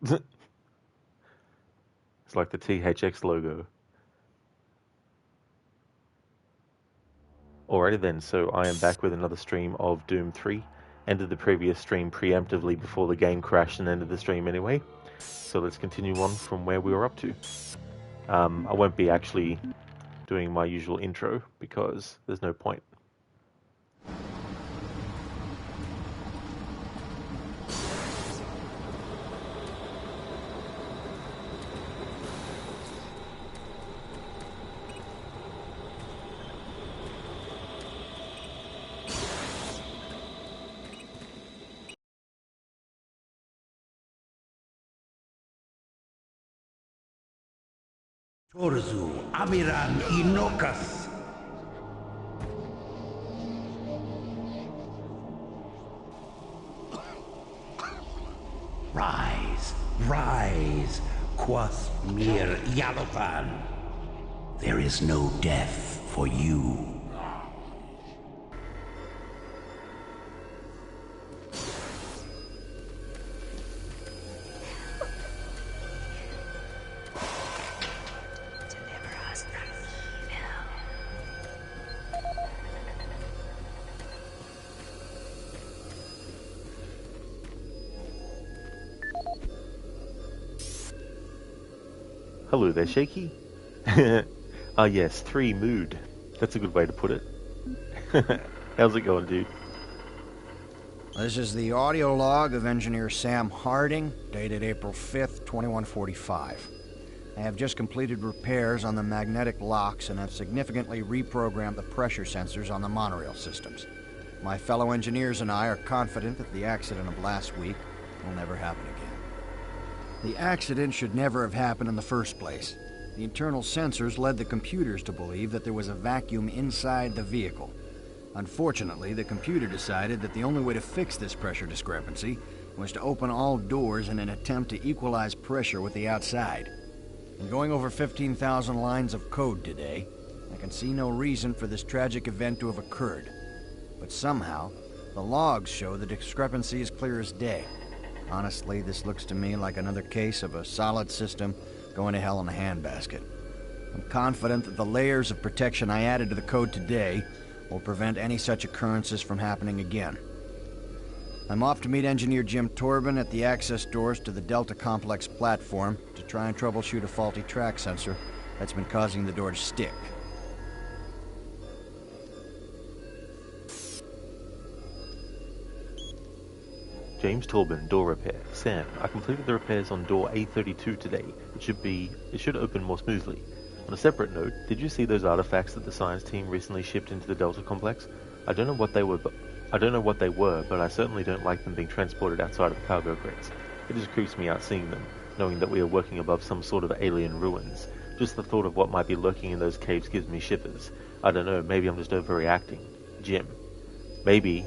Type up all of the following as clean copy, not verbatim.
It's like the THX logo. Alrighty then, so I am back with another stream of Doom 3. Ended the previous stream preemptively before the game crashed and ended the stream anyway. So let's continue on from where we were up to. I won't be actually doing my usual intro because there's no point. Torzu Amiran Inokas. Rise, rise, Quas Mir Yalofan. There is no death for you. Hello there, Shaky. Yes, 3 mood. That's a good way to put it. How's it going, dude? This is the audio log of Engineer Sam Harding, dated April 5th, 2145. I have just completed repairs on the magnetic locks and have significantly reprogrammed the pressure sensors on the monorail systems. My fellow engineers and I are confident that the accident of last week will never happen again. The accident should never have happened in the first place. The internal sensors led the computers to believe that there was a vacuum inside the vehicle. Unfortunately, the computer decided that the only way to fix this pressure discrepancy was to open all doors in an attempt to equalize pressure with the outside. In going over 15,000 lines of code today, I can see no reason for this tragic event to have occurred. But somehow, the logs show the discrepancy is clear as day. Honestly, this looks to me like another case of a solid system going to hell in a handbasket. I'm confident that the layers of protection I added to the code today will prevent any such occurrences from happening again. I'm off to meet Engineer Jim Torben at the access doors to the Delta Complex platform to try and troubleshoot a faulty track sensor that's been causing the door to stick. James Torben, door repair. Sam, I completed the repairs on door A32 today. It should open more smoothly. On a separate note, did you see those artifacts that the science team recently shipped into the Delta complex? I don't know what they were, but I certainly don't like them being transported outside of cargo crates. It just creeps me out seeing them, knowing that we are working above some sort of alien ruins. Just the thought of what might be lurking in those caves gives me shivers. I don't know, maybe I'm just overreacting. Jim. Maybe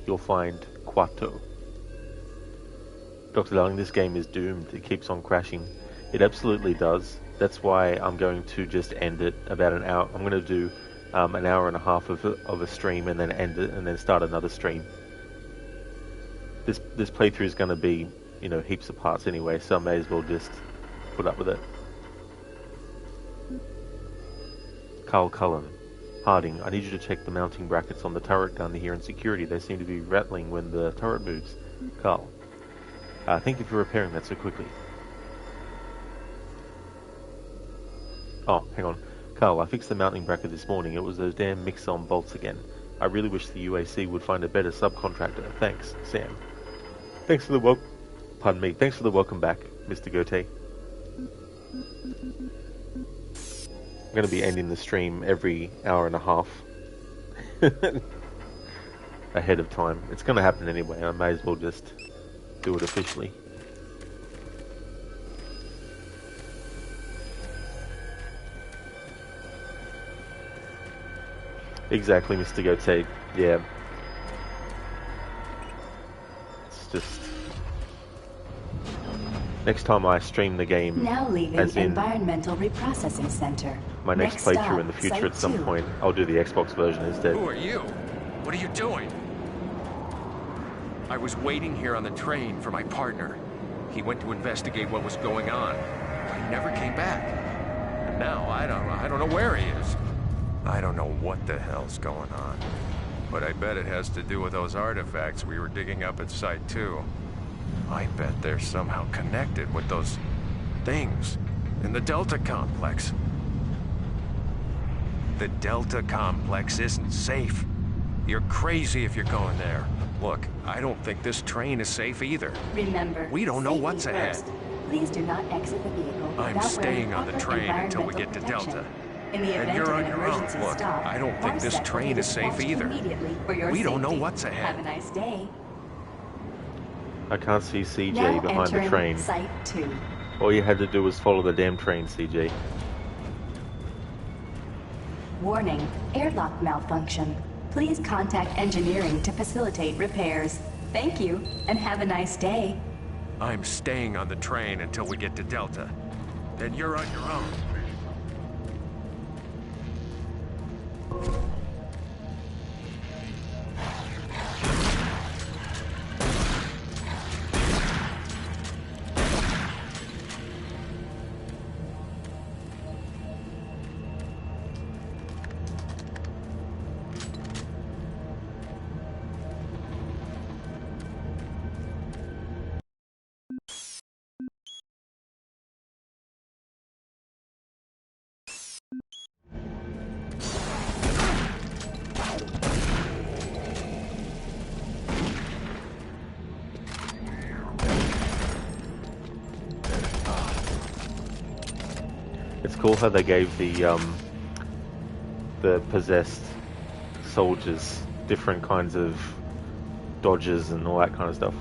you'll find Quato. Dr. Darling, this game is doomed. It keeps on crashing. It absolutely does. That's why I'm going to just end it about an hour. I'm going to do an hour and a half of a stream and then end it and then start another stream. This playthrough is going to be, heaps of parts anyway, so I may as well just put up with it. Carl Cullen. Harding, I need you to check the mounting brackets on the turret gun here in security. They seem to be rattling when the turret moves. Carl. Thank you for repairing that so quickly. Oh, hang on. Carl, I fixed the mounting bracket this morning. It was those damn mix-on bolts again. I really wish the UAC would find a better subcontractor. Thanks, Sam. Thanks for the welcome back, Mr. Gote. I'm going to be ending the stream every hour and a half. Ahead of time. It's going to happen anyway. I may as well just do it officially. Exactly, Mr. Gote. Yeah. It's just... Next time I stream the game, now leaving as in Environmental Reprocessing Center. my next playthrough in the future at some point, I'll do the Xbox version instead. Who are you? What are you doing? I was waiting here on the train for my partner. He went to investigate what was going on. He never came back. And now, I don't know where he is. I don't know what the hell's going on. But I bet it has to do with those artifacts we were digging up at Site 2. I bet they're somehow connected with those things in the Delta Complex. The Delta Complex isn't safe. You're crazy if you're going there. Look, I don't think this train is safe either. Remember, We don't know safety what's ahead. first. Please do not exit the vehicle I'm without staying wearing on the proper train until we get to environmental Delta. protection. In the And event you're of on an your own. emergency Look, stop, I don't think this Parsec will train be is safe dispatched either. immediately for your We don't know safety. what's ahead. Have a nice day. I can't see CJ Now behind the entering train. Site 2. All you had to do was follow the damn train, CJ. Warning, airlock malfunction. Please contact engineering to facilitate repairs. Thank you, and have a nice day. I'm staying on the train until we get to Delta. Then you're on your own. It's cool how they gave the possessed soldiers different kinds of dodges and all that kind of stuff.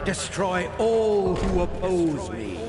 Destroy all who oppose me.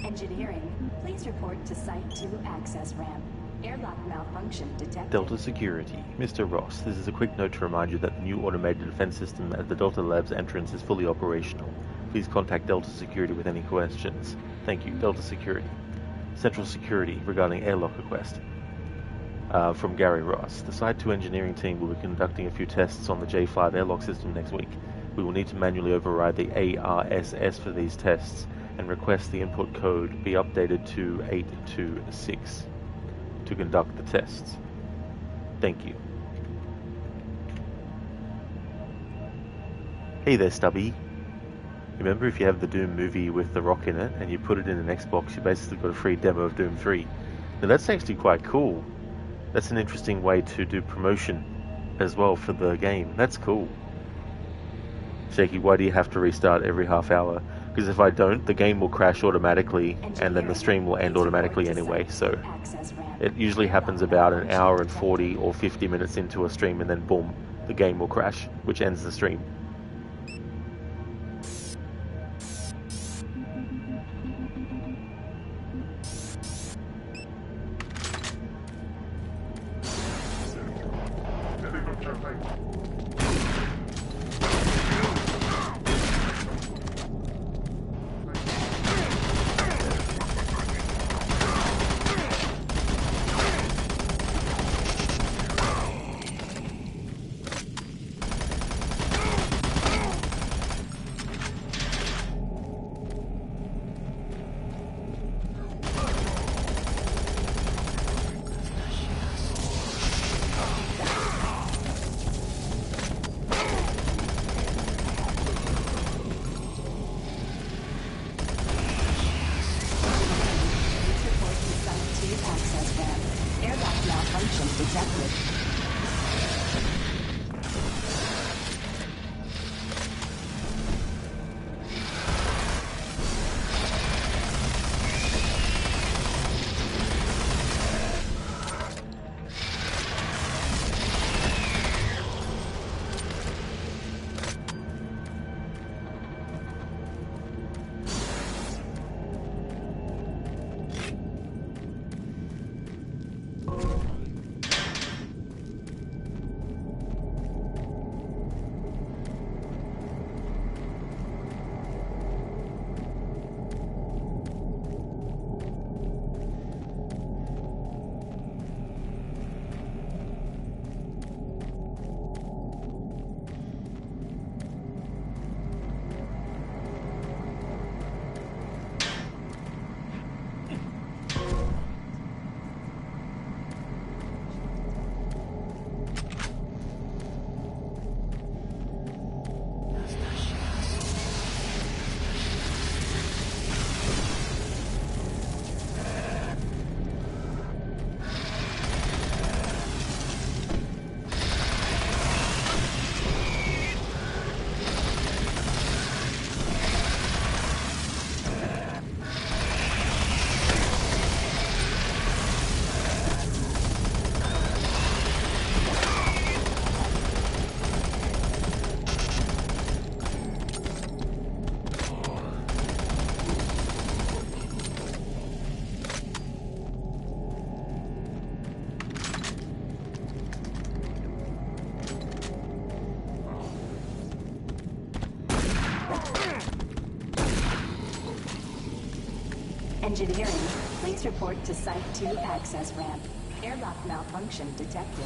Engineering, please report to Site 2 access ramp. Airlock malfunction detected. Delta Security. Mr. Ross, this is a quick note to remind you that the new automated defense system at the Delta Labs entrance is fully operational. Please contact Delta Security with any questions. Thank you, Delta Security. Central Security regarding airlock request. From Gary Ross. The Site 2 engineering team will be conducting a few tests on the J5 airlock system next week. We will need to manually override the ARSS for these tests and request the input code be updated to 826 to conduct the tests. Thank you. Hey there, Stubby. Remember, if you have the Doom movie with The Rock in it and you put it in an Xbox, you basically got a free demo of Doom 3. Now that's actually quite cool. That's an interesting way to do promotion as well for the game. That's cool. Shaky, why do you have to restart every half hour? Because if I don't, the game will crash automatically and then the stream will end automatically anyway, so it usually happens about an hour and 40 or 50 minutes into a stream and then boom, the game will crash, which ends the stream. detected. Engineering, please report to Site 2 access ramp. Airlock malfunction detected.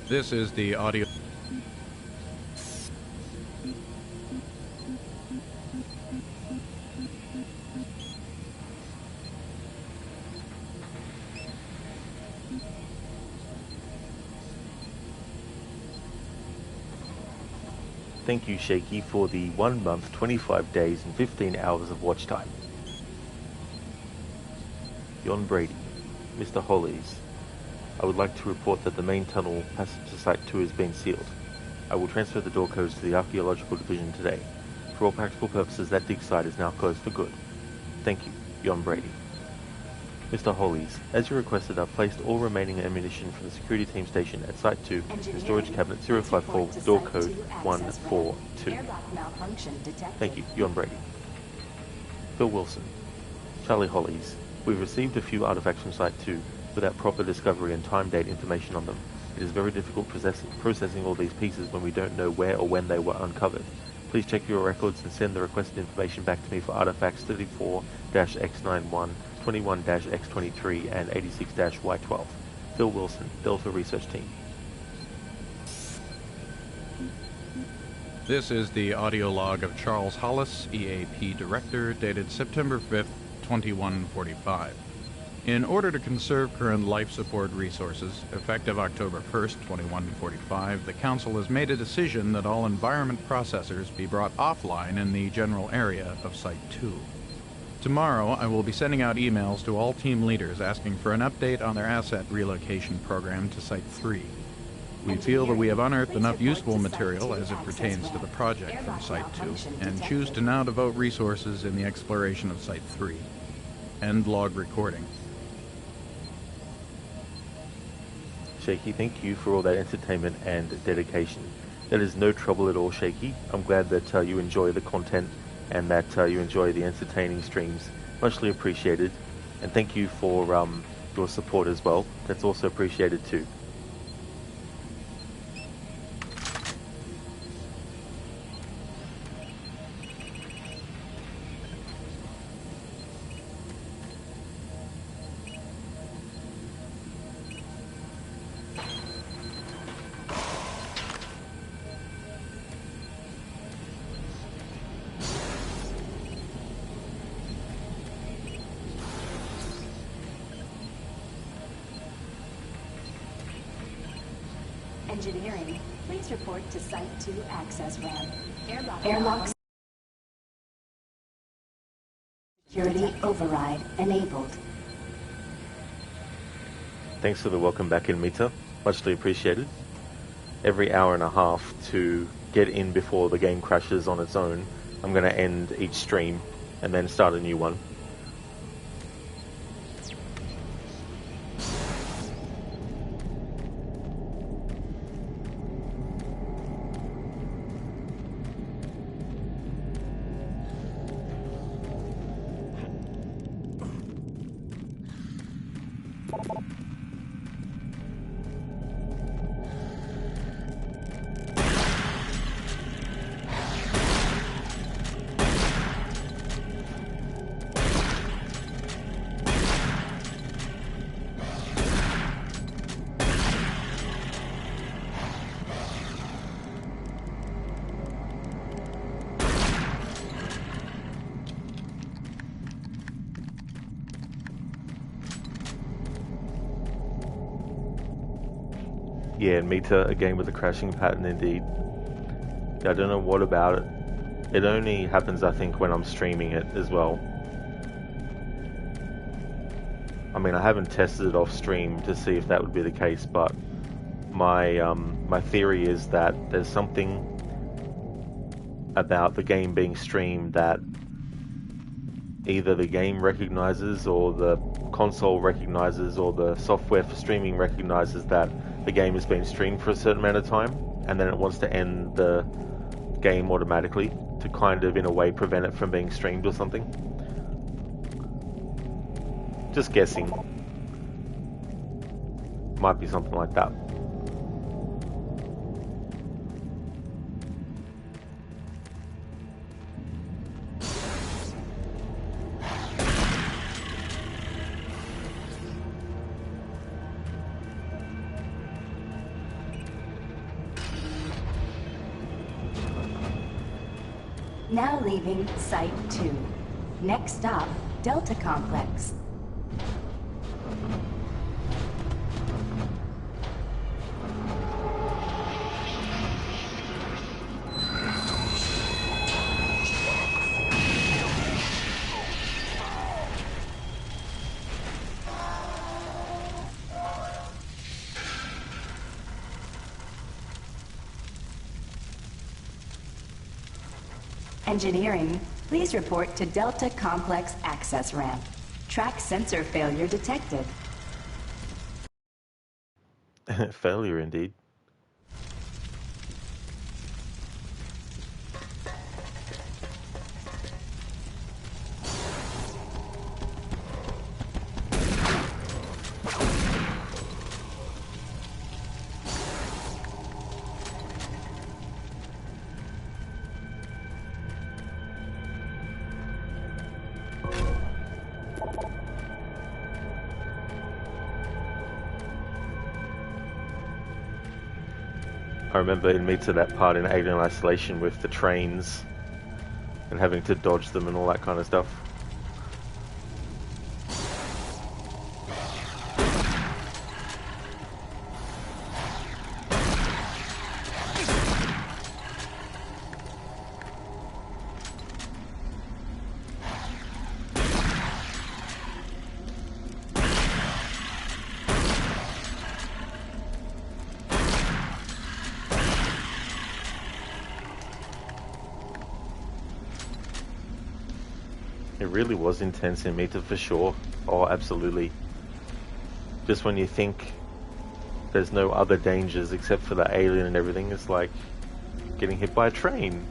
This is the audio. Thank you, Shaky, for the 1 month, 25 days, and 15 hours of watch time. Jon Brady, Mr. Hollies, I would like to report that the main tunnel passage to Site 2 has been sealed. I will transfer the door codes to the Archaeological Division today. For all practical purposes, that dig site is now closed for good. Thank you, Jon Brady. Mr. Hollies, as you requested, I've placed all remaining ammunition for the security team station at Site 2 in storage cabinet 054 with door code 142. Thank you, Jon Brady. Phil Wilson, Charlie Hollies, we've received a few artifacts from Site 2 without proper discovery and time date information on them. It is very difficult processing all these pieces when we don't know where or when they were uncovered. Please check your records and send the requested information back to me for artifacts 34-X91, 21-X23, and 86-Y12. Phil Wilson, Delta Research Team. This is the audio log of Charles Hollis, EAP Director, dated September 5th, 2145. In order to conserve current life support resources, effective October 1st, 2145, the Council has made a decision that all environment processors be brought offline in the general area of Site 2. Tomorrow, I will be sending out emails to all team leaders asking for an update on their asset relocation program to Site 3. We feel that we have unearthed enough useful material as it pertains to the project from Site 2, and choose to now devote resources in the exploration of Site 3. End log recording. Shaky, thank you for all that entertainment and dedication. That is no trouble at all, Shaky. I'm glad that you enjoy the content and that you enjoy the entertaining streams. Muchly appreciated. And thank you for your support as well. That's also appreciated too. Engineering, please report to Site 2 access ramp. Airlocks Security override enabled. Thanks for the welcome back in, Mita. Muchly appreciated. Every hour and a half to get in before the game crashes on its own, I'm going to end each stream and then start a new one. Yeah, Mita, a game with a crashing pattern indeed. I don't know what about it. It only happens, I think, when I'm streaming it as well. I mean, I haven't tested it off stream to see if that would be the case, but my theory is that there's something about the game being streamed that either the game recognizes, or the console recognizes, or the software for streaming recognizes that the game has been streamed for a certain amount of time, and then it wants to end the game automatically to kind of, in a way, prevent it from being streamed or something. Just guessing. Might be something like that. Now leaving Site 2. Next stop, Delta Complex. Engineering, please report to Delta Complex access ramp. Track sensor failure detected. Failure indeed. I remember in Mita that part in Alien Isolation with the trains and having to dodge them and all that kind of stuff. It really was intense in Mita for sure. Oh, absolutely. Just when you think there's no other dangers except for the alien and everything, it's like getting hit by a train.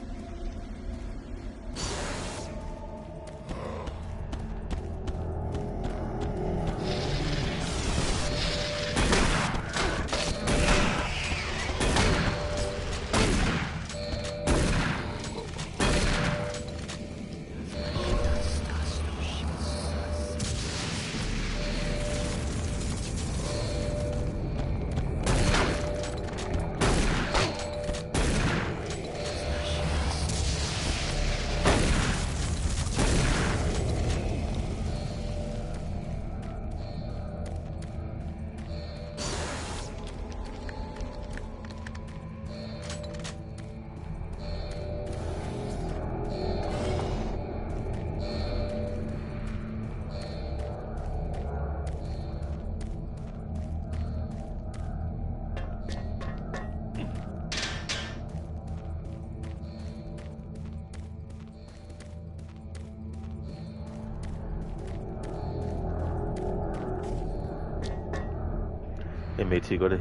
Yeah, me too. You got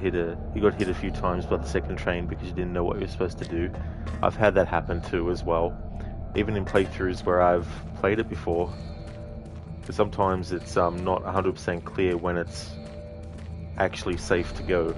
hit a few times by the second train because you didn't know what you were supposed to do. I've had that happen too as well. Even in playthroughs where I've played it before. But sometimes it's not 100% clear when it's actually safe to go.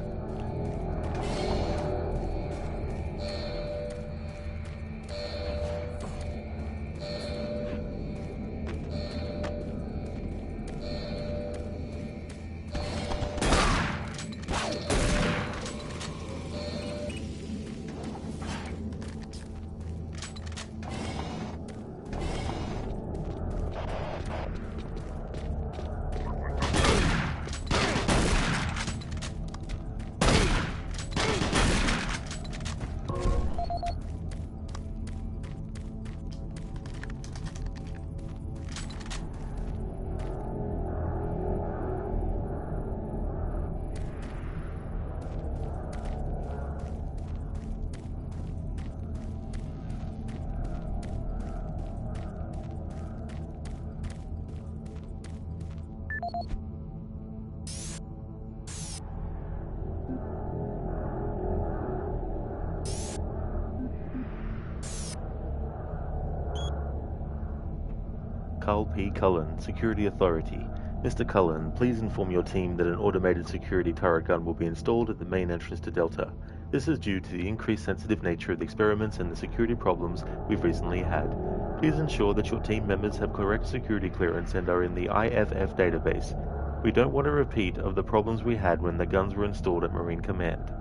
Carl P. Cullen, Security Authority. Mr. Cullen, please inform your team that an automated security turret gun will be installed at the main entrance to Delta. This is due to the increased sensitive nature of the experiments and the security problems we've recently had. Please ensure that your team members have correct security clearance and are in the IFF database. We don't want a repeat of the problems we had when the guns were installed at Marine Command.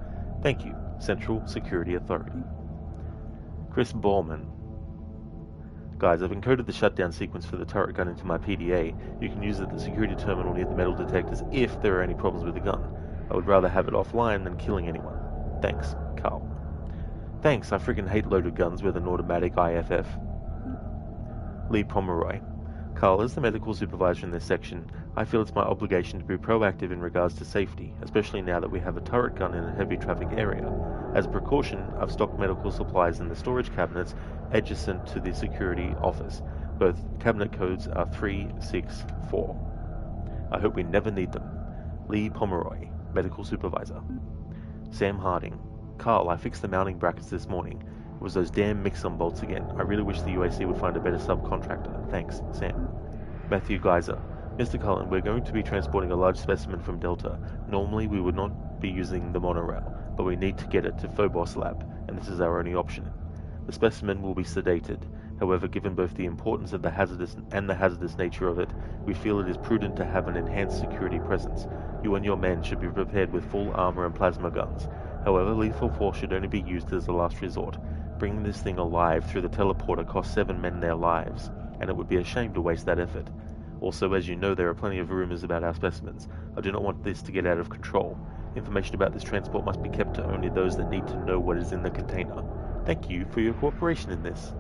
Thank you, Central Security Authority. Chris Baumann. Guys, I've encoded the shutdown sequence for the turret gun into my PDA. You can use it at the security terminal near the metal detectors if there are any problems with the gun. I would rather have it offline than killing anyone. Thanks, Carl. Thanks, I freaking hate loaded guns with an automatic IFF. Lee Pomeroy. Carl, as the medical supervisor in this section, I feel it's my obligation to be proactive in regards to safety, especially now that we have a turret gun in a heavy traffic area. As a precaution, I've stocked medical supplies in the storage cabinets adjacent to the security office. Both cabinet codes are 364. I hope we never need them. Lee Pomeroy, medical supervisor. Sam Harding. Carl, I fixed the mounting brackets this morning. It was those damn mix-on bolts again. I really wish the UAC would find a better subcontractor. Thanks, Sam. Matthew Geyser. Mr. Cullen, we're going to be transporting a large specimen from Delta. Normally we would not be using the monorail, but we need to get it to Phobos Lab, and this is our only option. The specimen will be sedated. However, given both the importance of the hazardous nature of it, we feel it is prudent to have an enhanced security presence. You and your men should be prepared with full armor and plasma guns. However, lethal force should only be used as a last resort. Bringing this thing alive through the teleporter cost 7 men their lives, and it would be a shame to waste that effort. Also, as you know, there are plenty of rumors about our specimens. I do not want this to get out of control. Information about this transport must be kept to only those that need to know what is in the container. Thank you for your cooperation in this.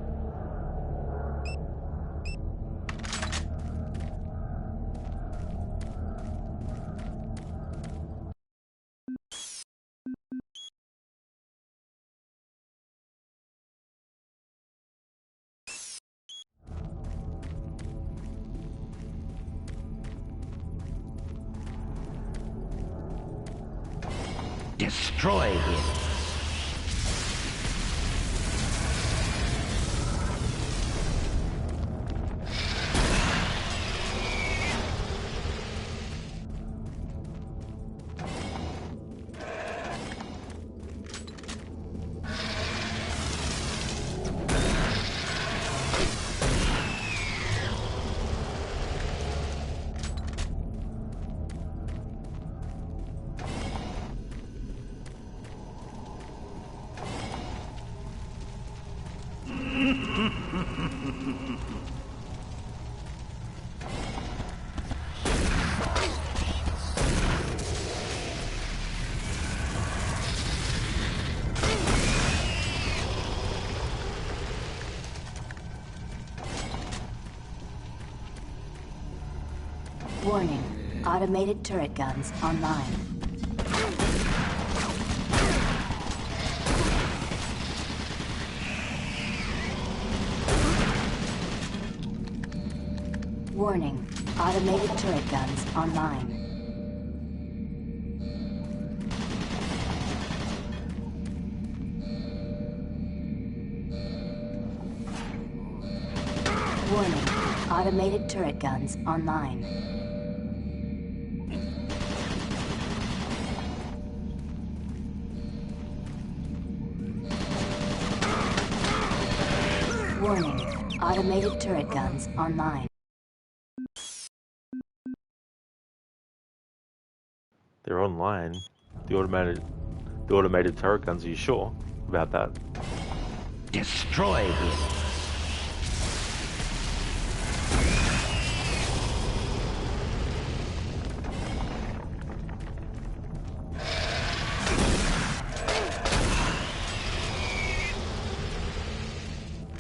Destroy him. Warning. Automated turret guns online. Warning. Automated turret guns online. Warning. Automated turret guns online. Warning. Automated turret guns online. They're online. The automated turret guns. Are you sure about that? Destroy him.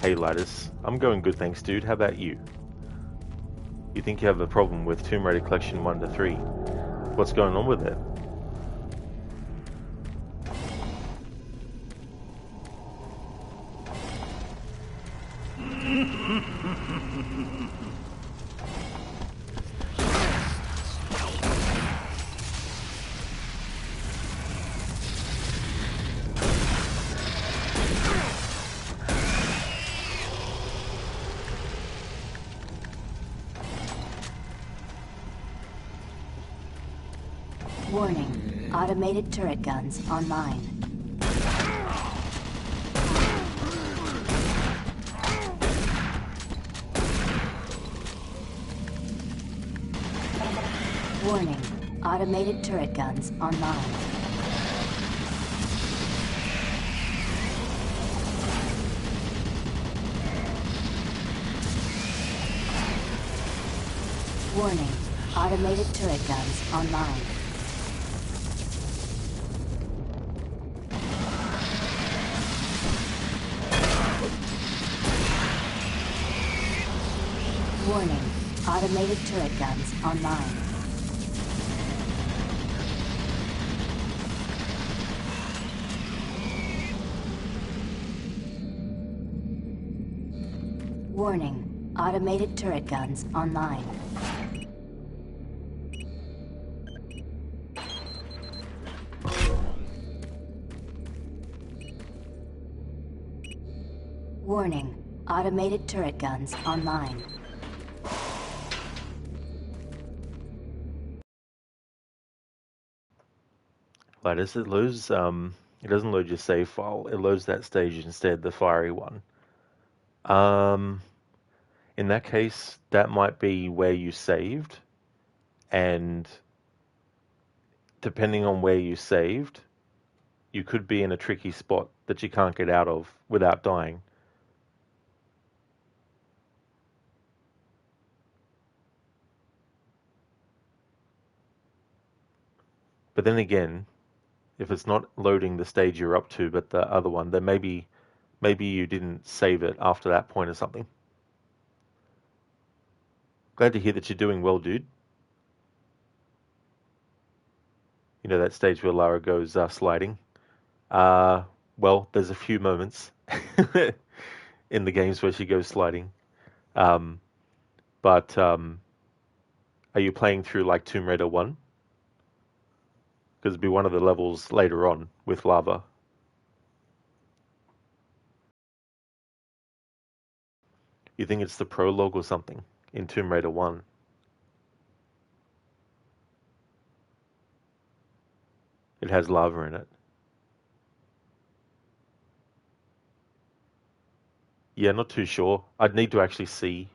Hey Lidus, I'm going good thanks dude, how about you? You think you have a problem with Tomb Raider Collection 1 to 3? What's going on with it? Warning. Automated turret guns online. Warning. Automated turret guns online. Warning. Automated turret guns online. Warning. Automated turret guns online. Warning. Automated turret guns online. Warning. Automated turret guns online. Lidus, it loads, it doesn't load your save file, it loads that stage instead, the fiery one. In that case, that might be where you saved, and depending on where you saved, you could be in a tricky spot that you can't get out of without dying. But then again, if it's not loading the stage you're up to, but the other one, then maybe you didn't save it after that point or something. Glad to hear that you're doing well, dude. You know that stage where Lara goes sliding? Well, there's a few moments in the games where she goes sliding. But are you playing through like Tomb Raider 1? Because it'd be one of the levels later on with lava. You think it's the prologue or something in Tomb Raider 1? It has lava in it. Yeah, not too sure. I'd need to actually see.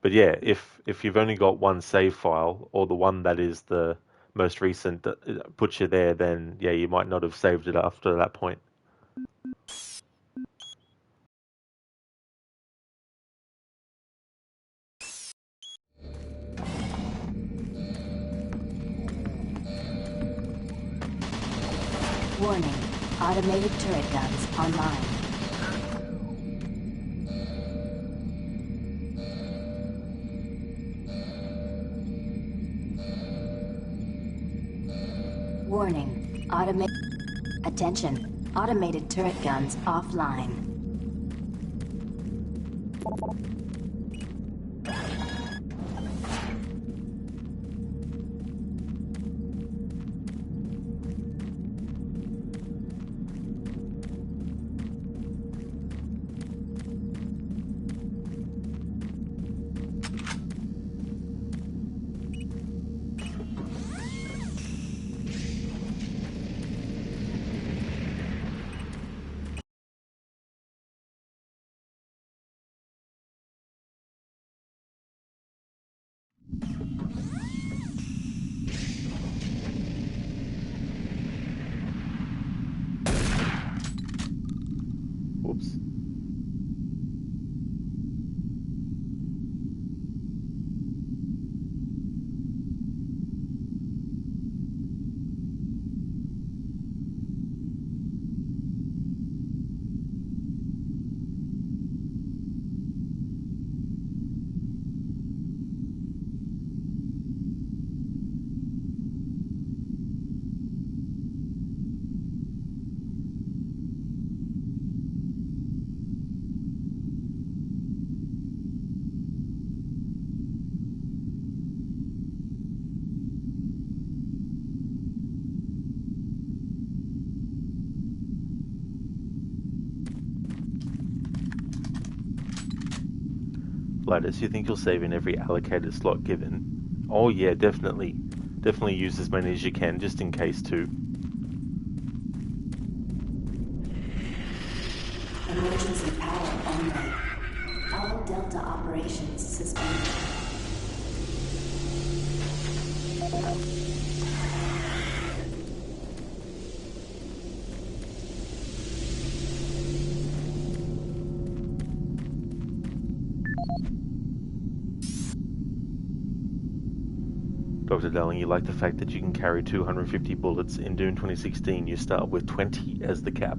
But yeah, if you've only got one save file, or the one that is the most recent that puts you there, then yeah, you might not have saved it after that point. Warning. Automated turret guns online. Warning. Attention. Automated turret guns offline. Whoops. Gladys, you think you'll save in every allocated slot given? Oh yeah, definitely. Definitely use as many as you can, just in case too. Emergency power only. All Delta operations suspended. Dr. Darling, you like the fact that you can carry 250 bullets. In Doom 2016, you start with 20 as the cap.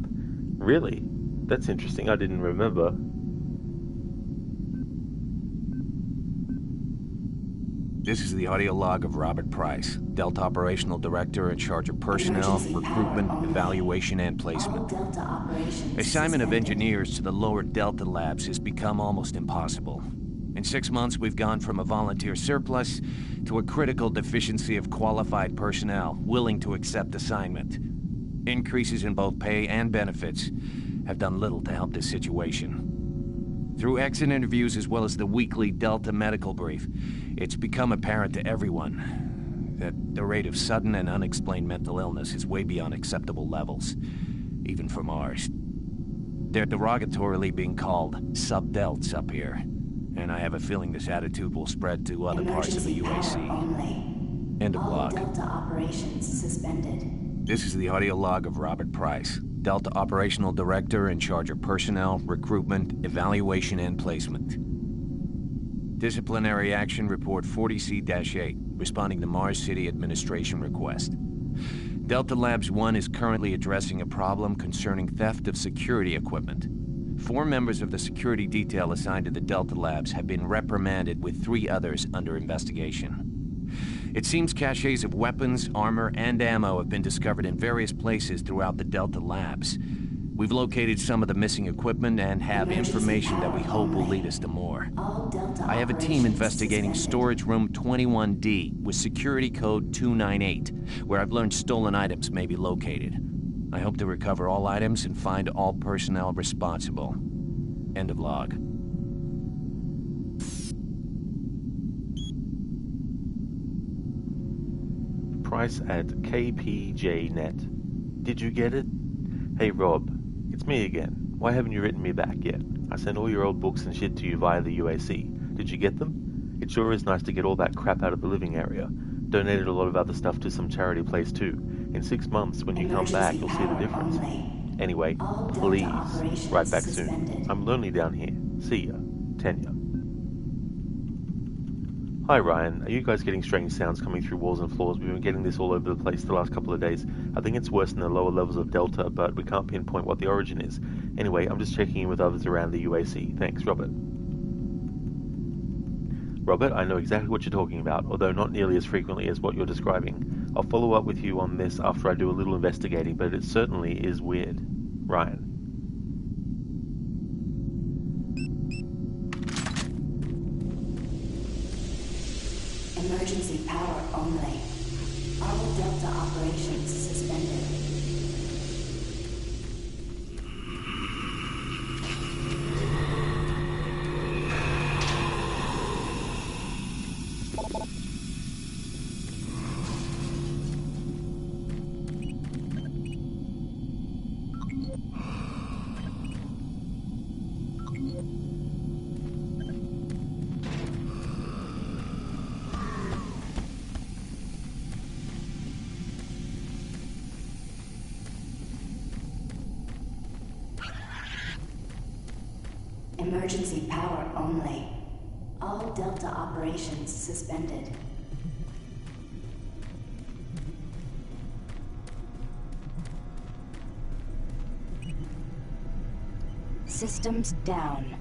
Really? That's interesting. I didn't remember. This is the audio log of Robert Price, Delta Operational Director in charge of personnel, recruitment, evaluation, and placement. Assignment of engineers to the lower Delta labs has become almost impossible. In 6 months, we've gone from a volunteer surplus to a critical deficiency of qualified personnel willing to accept assignment. Increases in both pay and benefits have done little to help this situation. Through exit interviews as well as the weekly Delta medical brief, it's become apparent to everyone that the rate of sudden and unexplained mental illness is way beyond acceptable levels, even for Mars. They're derogatorily being called sub-delts up here, and I have a feeling this attitude will spread to other parts of the UAC. End of log. Delta operations suspended. This is the audio log of Robert Price, Delta Operational Director in charge of personnel, recruitment, evaluation, and placement. Disciplinary Action Report 40C-8, responding to Mars City Administration request. Delta Labs 1 is currently addressing a problem concerning theft of security equipment. 4 members of the security detail assigned to the Delta Labs have been reprimanded, with 3 others under investigation. It seems caches of weapons, armor, and ammo have been discovered in various places throughout the Delta Labs. We've located some of the missing equipment and have information that we hope will lead us to more. I have a team investigating storage room 21D with security code 298, where I've learned stolen items may be located. I hope to recover all items and find all personnel responsible. End of log. Price at KPJNet. Did you get it? Hey Rob, it's me again. Why haven't you written me back yet? I sent all your old books and shit to you via the UAC. Did you get them? It sure is nice to get all that crap out of the living area. Donated a lot of other stuff to some charity place too. In 6 months, when you come back, you'll see the difference. Anyway, please, write back soon. I'm lonely down here. See ya. Tenya. Hi Ryan, are you guys getting strange sounds coming through walls and floors? We've been getting this all over the place the last couple of days. I think it's worse in the lower levels of Delta, but we can't pinpoint what the origin is. Anyway, I'm just checking in with others around the UAC. Thanks, Robert. Robert, I know exactly what you're talking about, although not nearly as frequently as what you're describing. I'll follow up with you on this after I do a little investigating, but it certainly is weird. Ryan. Emergency power only. All Delta operations suspended. Emergency power only. All Delta operations suspended. Systems down.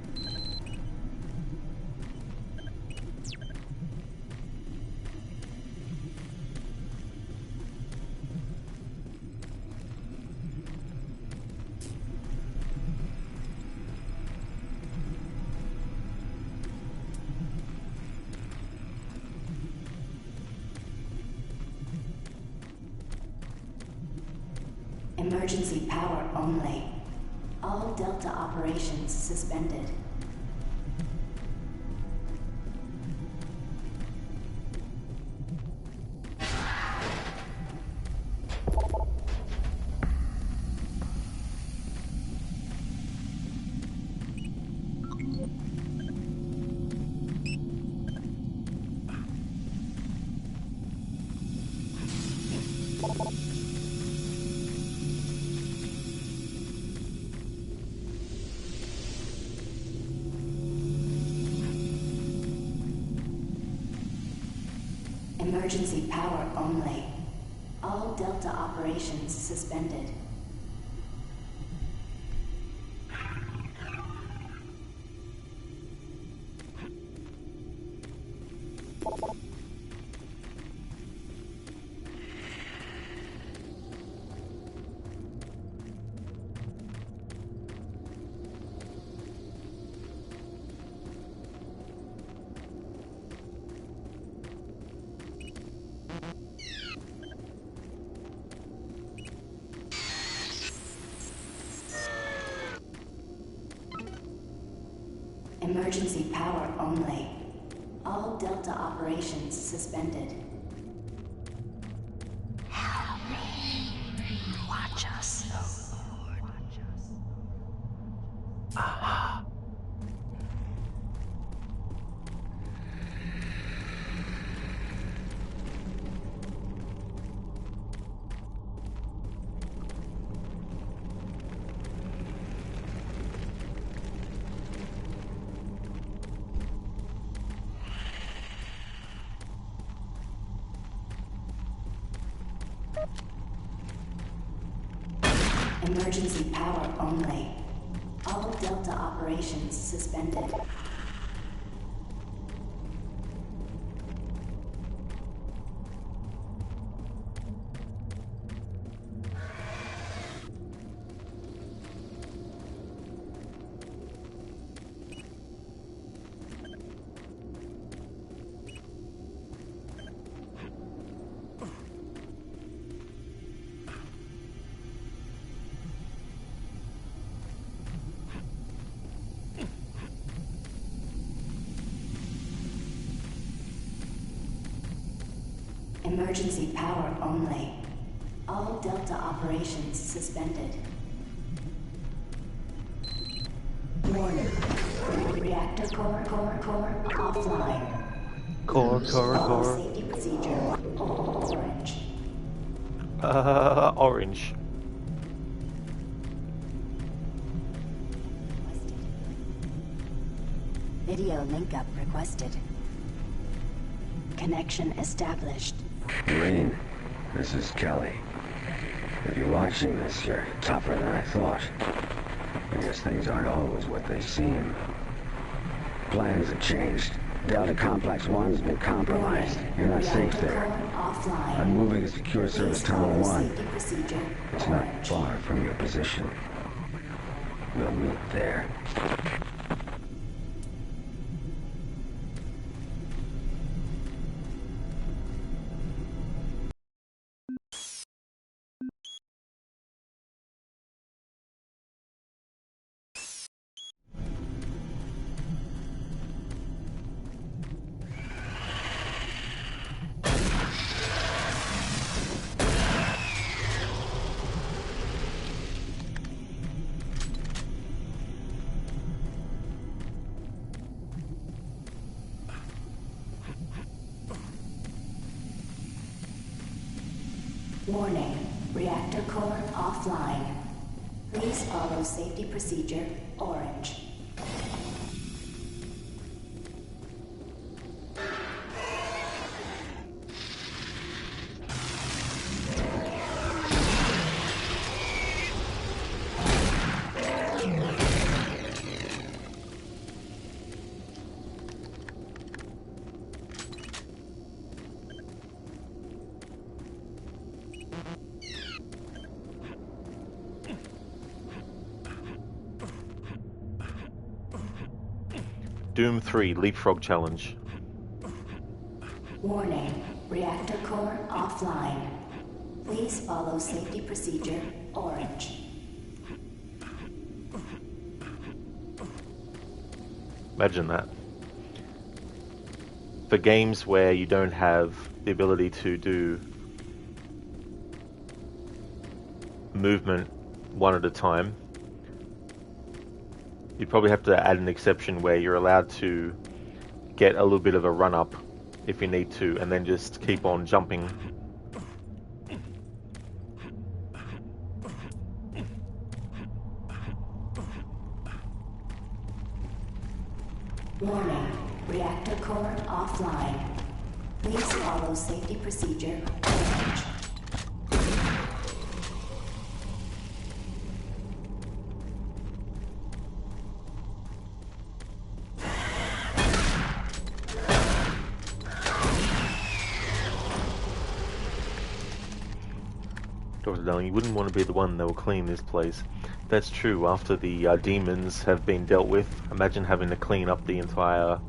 Emergency power only. All Delta operations suspended. Emergency power only. All Delta operations suspended. Emergency power only. All Delta operations suspended. Help me. Watch us, O Lord. Aha. Emergency power only. All Delta operations suspended. Emergency power only. All Delta operations suspended. Warning. Reactor core offline. Core. Safety procedure. Orange. Orange. Video link up requested. Connection established. Green, this is Kelly. If you're watching this, you're tougher than I thought. I guess things aren't always what they seem. Plans have changed. Delta Complex 1's been compromised. You're not safe there. I'm moving to Secure Service Tunnel 1. It's not far from your position. We'll meet there. Warning. Reactor core offline. Please follow safety procedure orange. Doom 3 Leapfrog Challenge. Warning, reactor core offline. Please follow safety procedure orange. Imagine that. For games where you don't have the ability to do movement one at a time, you'd probably have to add an exception where you're allowed to get a little bit of a run up if you need to, and then just keep on jumping. Warning, reactor core offline. Please follow safety procedure orange. Dr. Darling, you wouldn't want to be the one that will clean this place. That's true. After the demons have been dealt with, imagine having to clean up the entire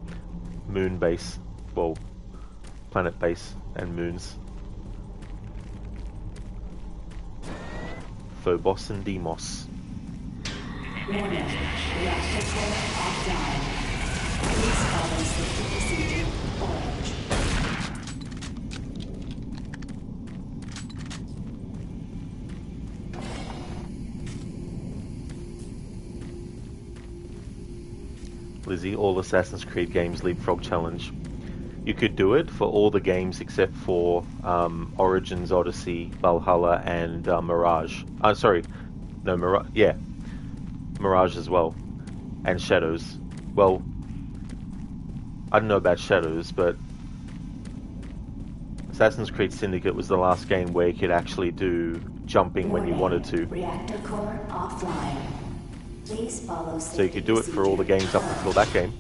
moon base. Well, planet base and moons. Phobos and Deimos. Warning, reactor core offline. Please follow safety procedure orange. Lizzie, all Assassin's Creed games Leapfrog Challenge. You could do it for all the games except for Origins, Odyssey, Valhalla, and Mirage. Mirage as well. And Shadows. Well, I don't know about Shadows, but Assassin's Creed Syndicate was the last game where you could actually do jumping when you wanted to. Reactor core offline. Please follow So you could do it for all the games up until that game.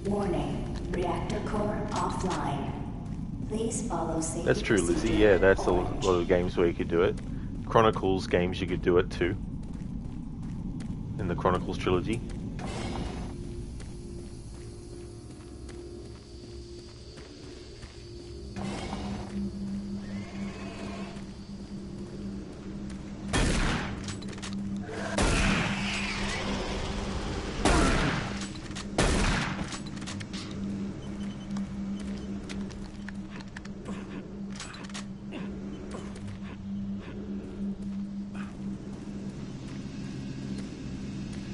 Warning, reactor core offline. Please follow safety That's true, Lizzie. procedure Yeah, that's a orange. lot of games where you could do it. Chronicles games, you could do it too. In the Chronicles trilogy.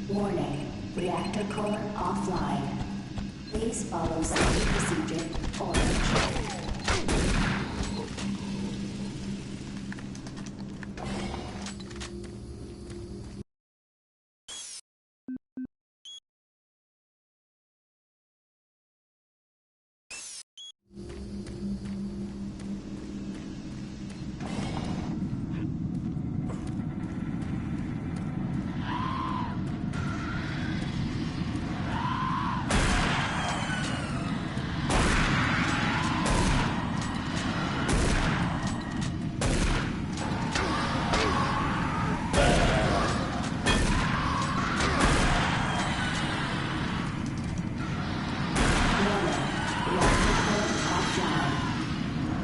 Warning, reactor core offline. Please follow safety procedure orange.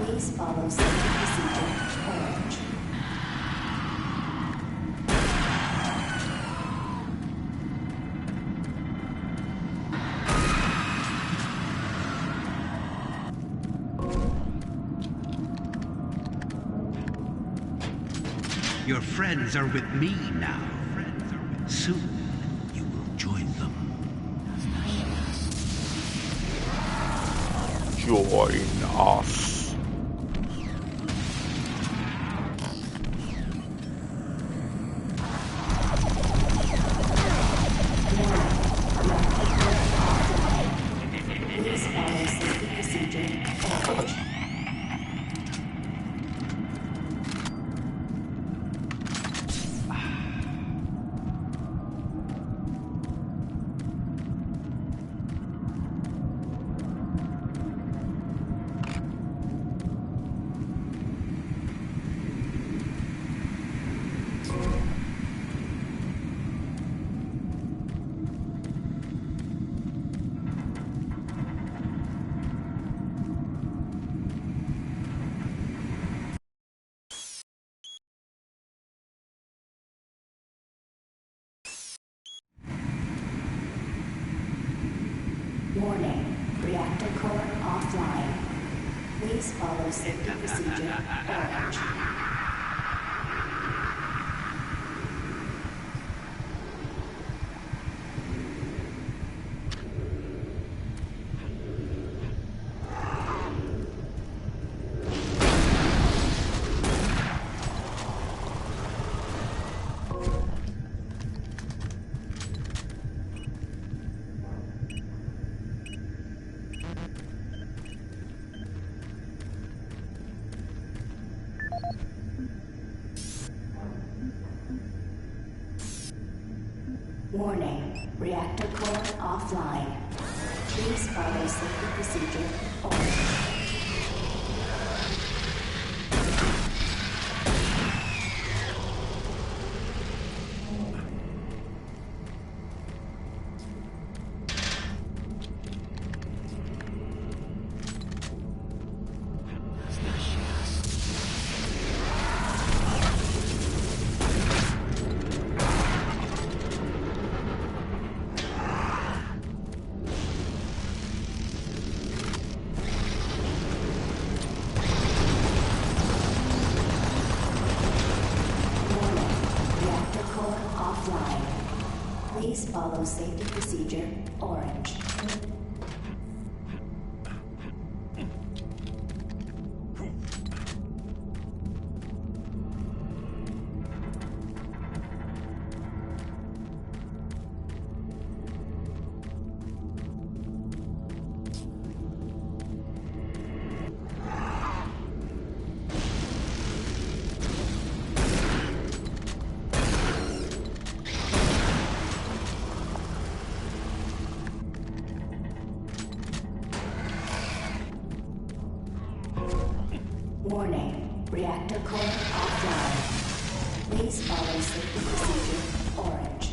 Please follow safety procedure orange. Your friends are with me now. Soon, you will join them. Join us. Please follow safety procedure orange. Warning, reactor core offline. Please follow safety procedure orange. Please follow safety procedure orange. Warning, reactor core offline. Please follow safety procedure orange.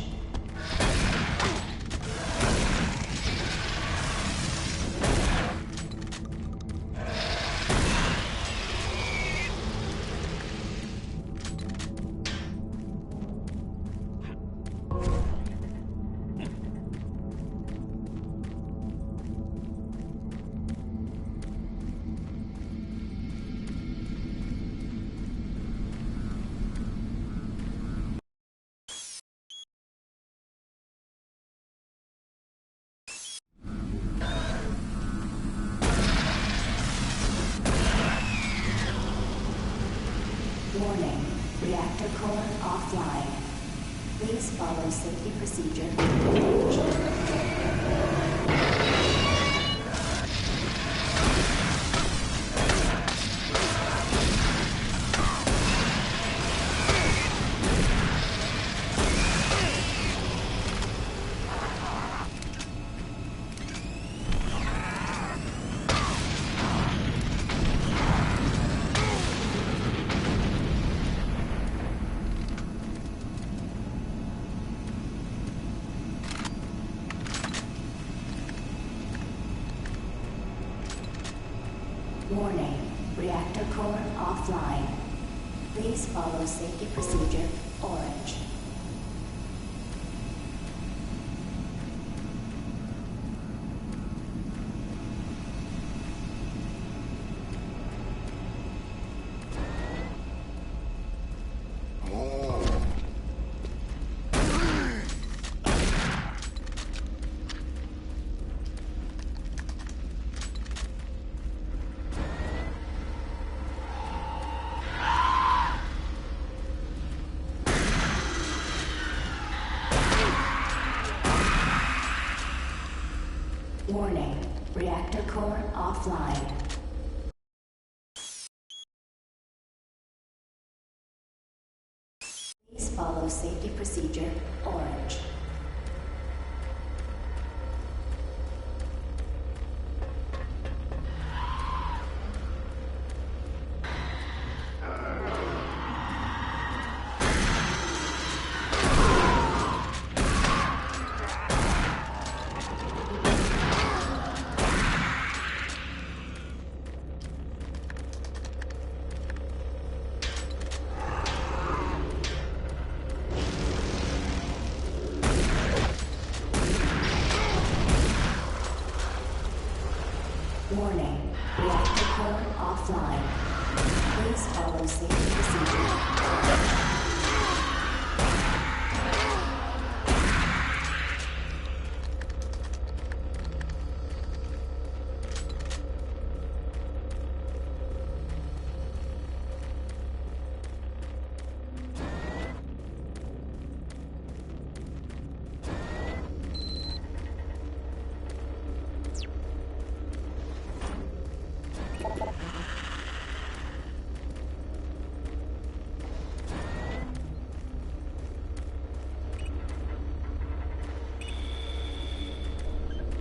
Warning, reactor core offline. Please follow safety procedure orange. Warning, reactor core offline. Please follow safety procedure orange. Warning, reactor core offline. Please follow safety procedure orange. Follow safety procedure.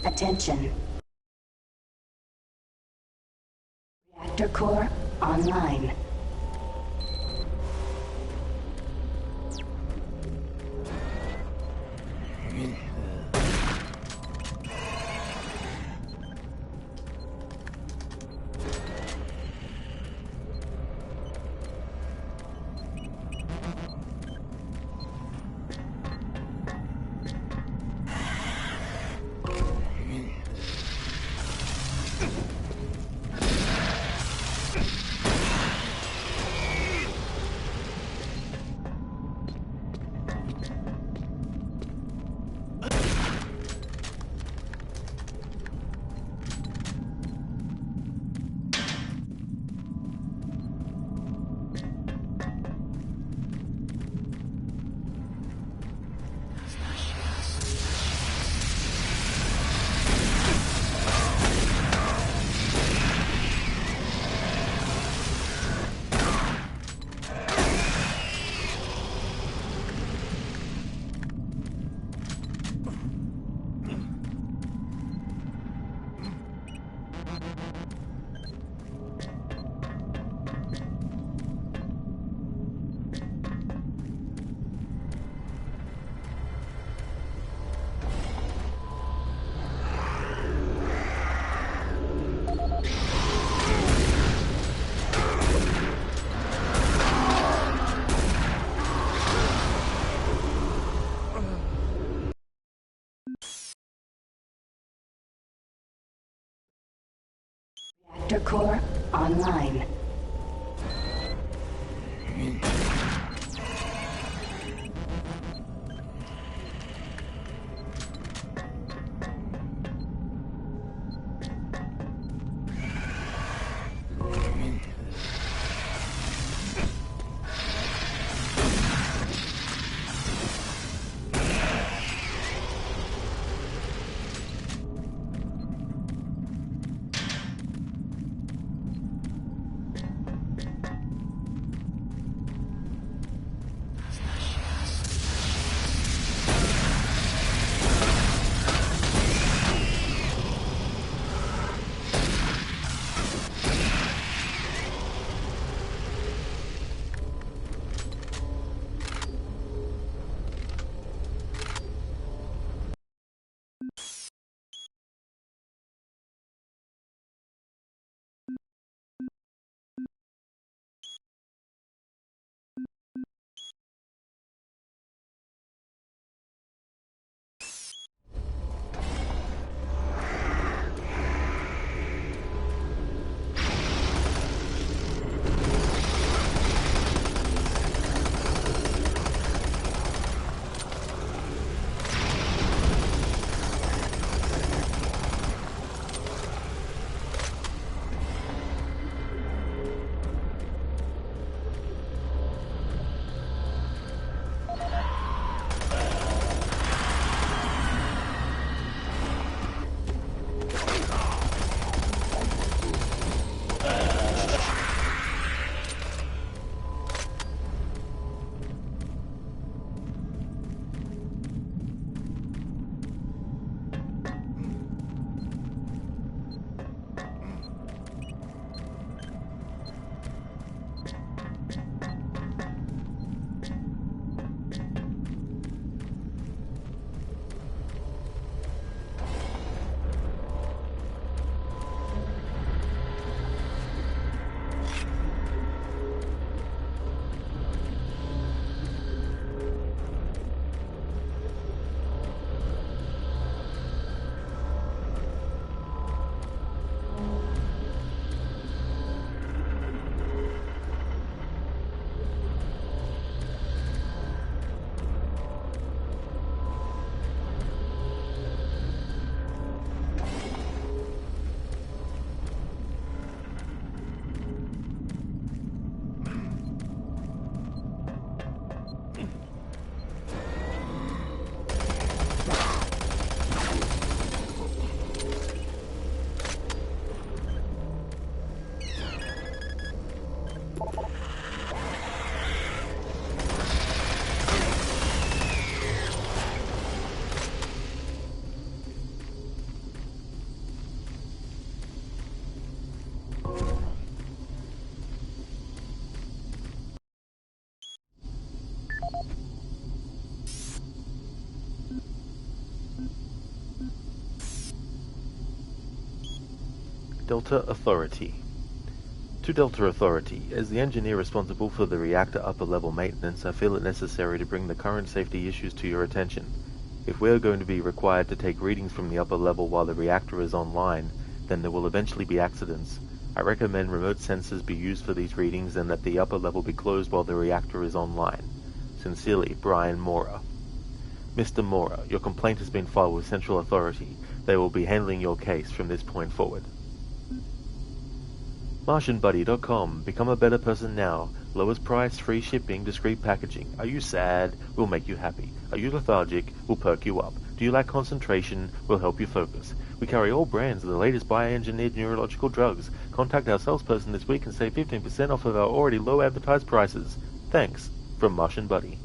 Attention. Reactor core online. Reactor core online. Delta Authority. To Delta Authority, as the engineer responsible for the reactor upper-level maintenance, I feel it necessary to bring the current safety issues to your attention. If we are going to be required to take readings from the upper level while the reactor is online, then there will eventually be accidents. I recommend remote sensors be used for these readings and that the upper level be closed while the reactor is online. Sincerely, Brian Mora. Mr. Mora, your complaint has been filed with Central Authority. They will be handling your case from this point forward. MartianBuddy.com. Become a better person now. Lowest price, free shipping, discreet packaging. Are you sad? We'll make you happy. Are you lethargic? We'll perk you up. Do you lack concentration? We'll help you focus. We carry all brands of the latest bioengineered neurological drugs. Contact our salesperson this week and save 15% off of our already low advertised prices. Thanks. From Martian Buddy.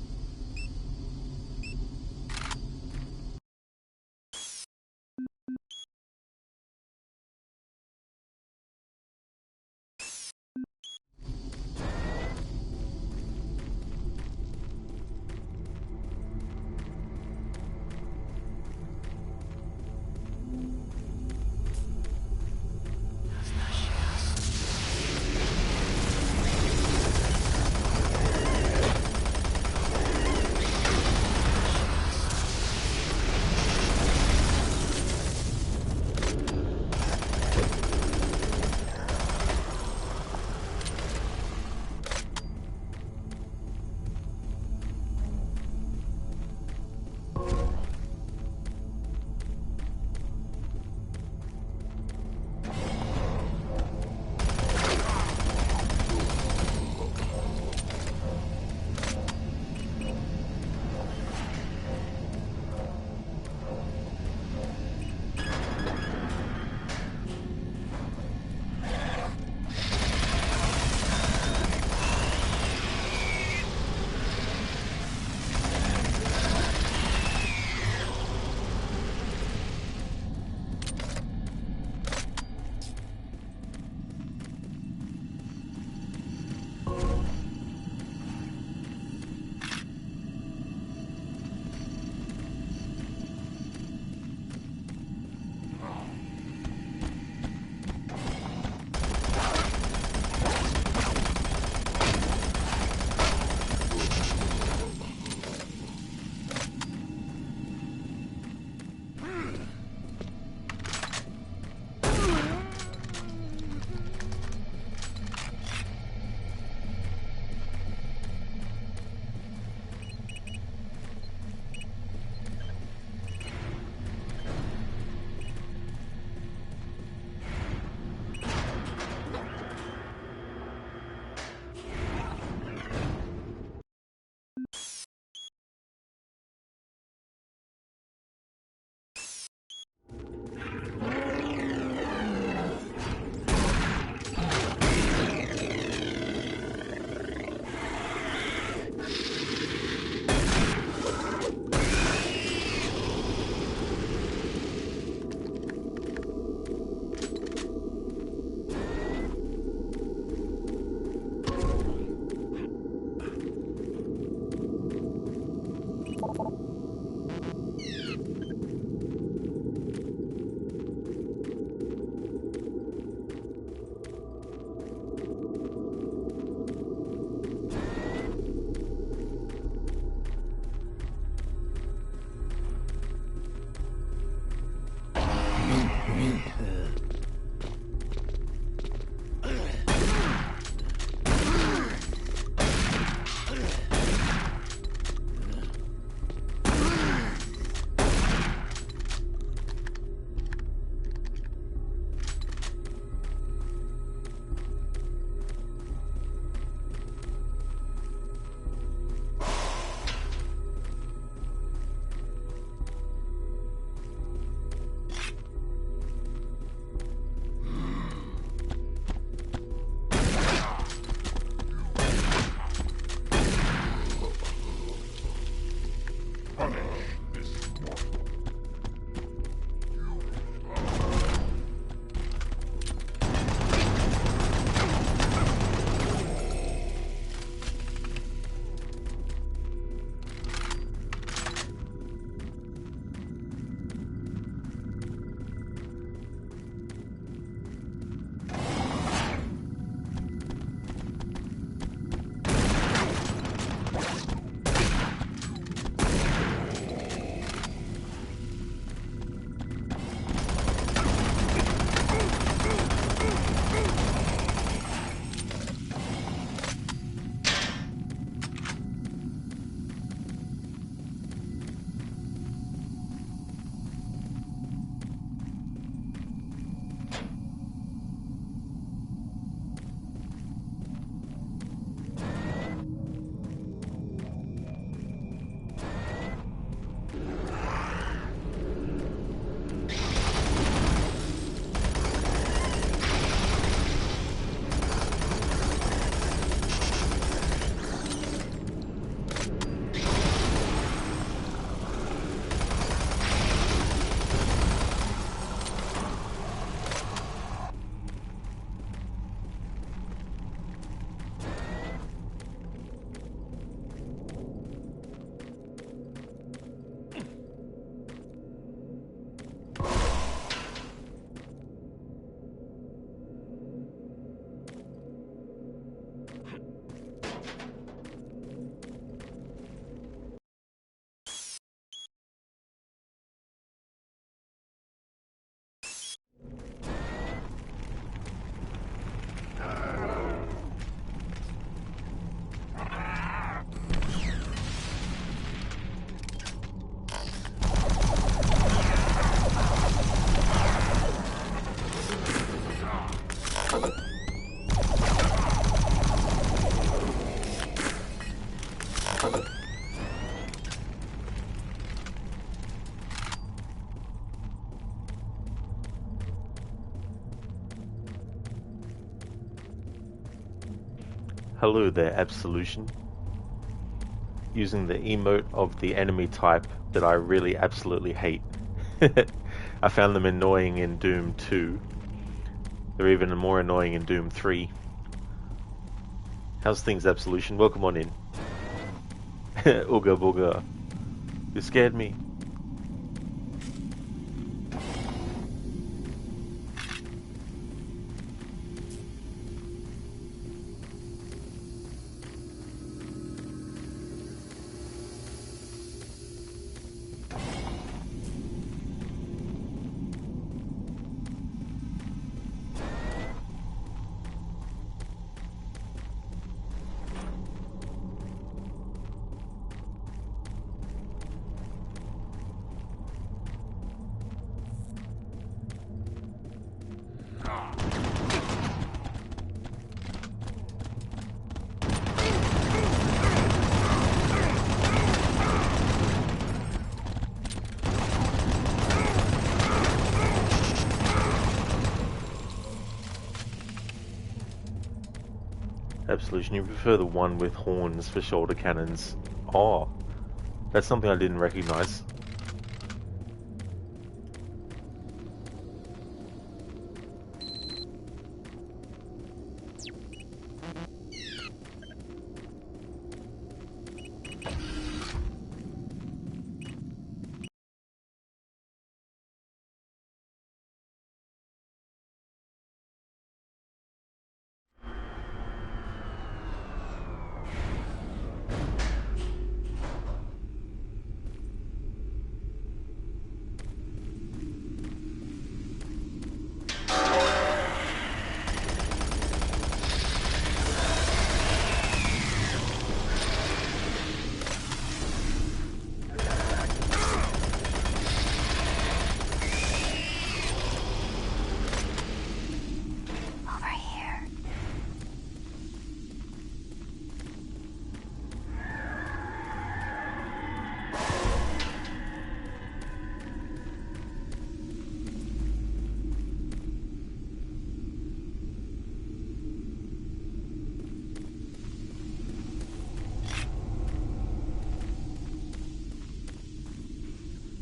Hello there, Absolution. Using the emote of the enemy type that I really absolutely hate. I found them annoying in Doom 2. They're even more annoying in Doom 3. How's things, Absolution? Welcome on in. Ooga booga. You scared me. Absolution, you prefer the one with horns for shoulder cannons. Oh, that's something I didn't recognize.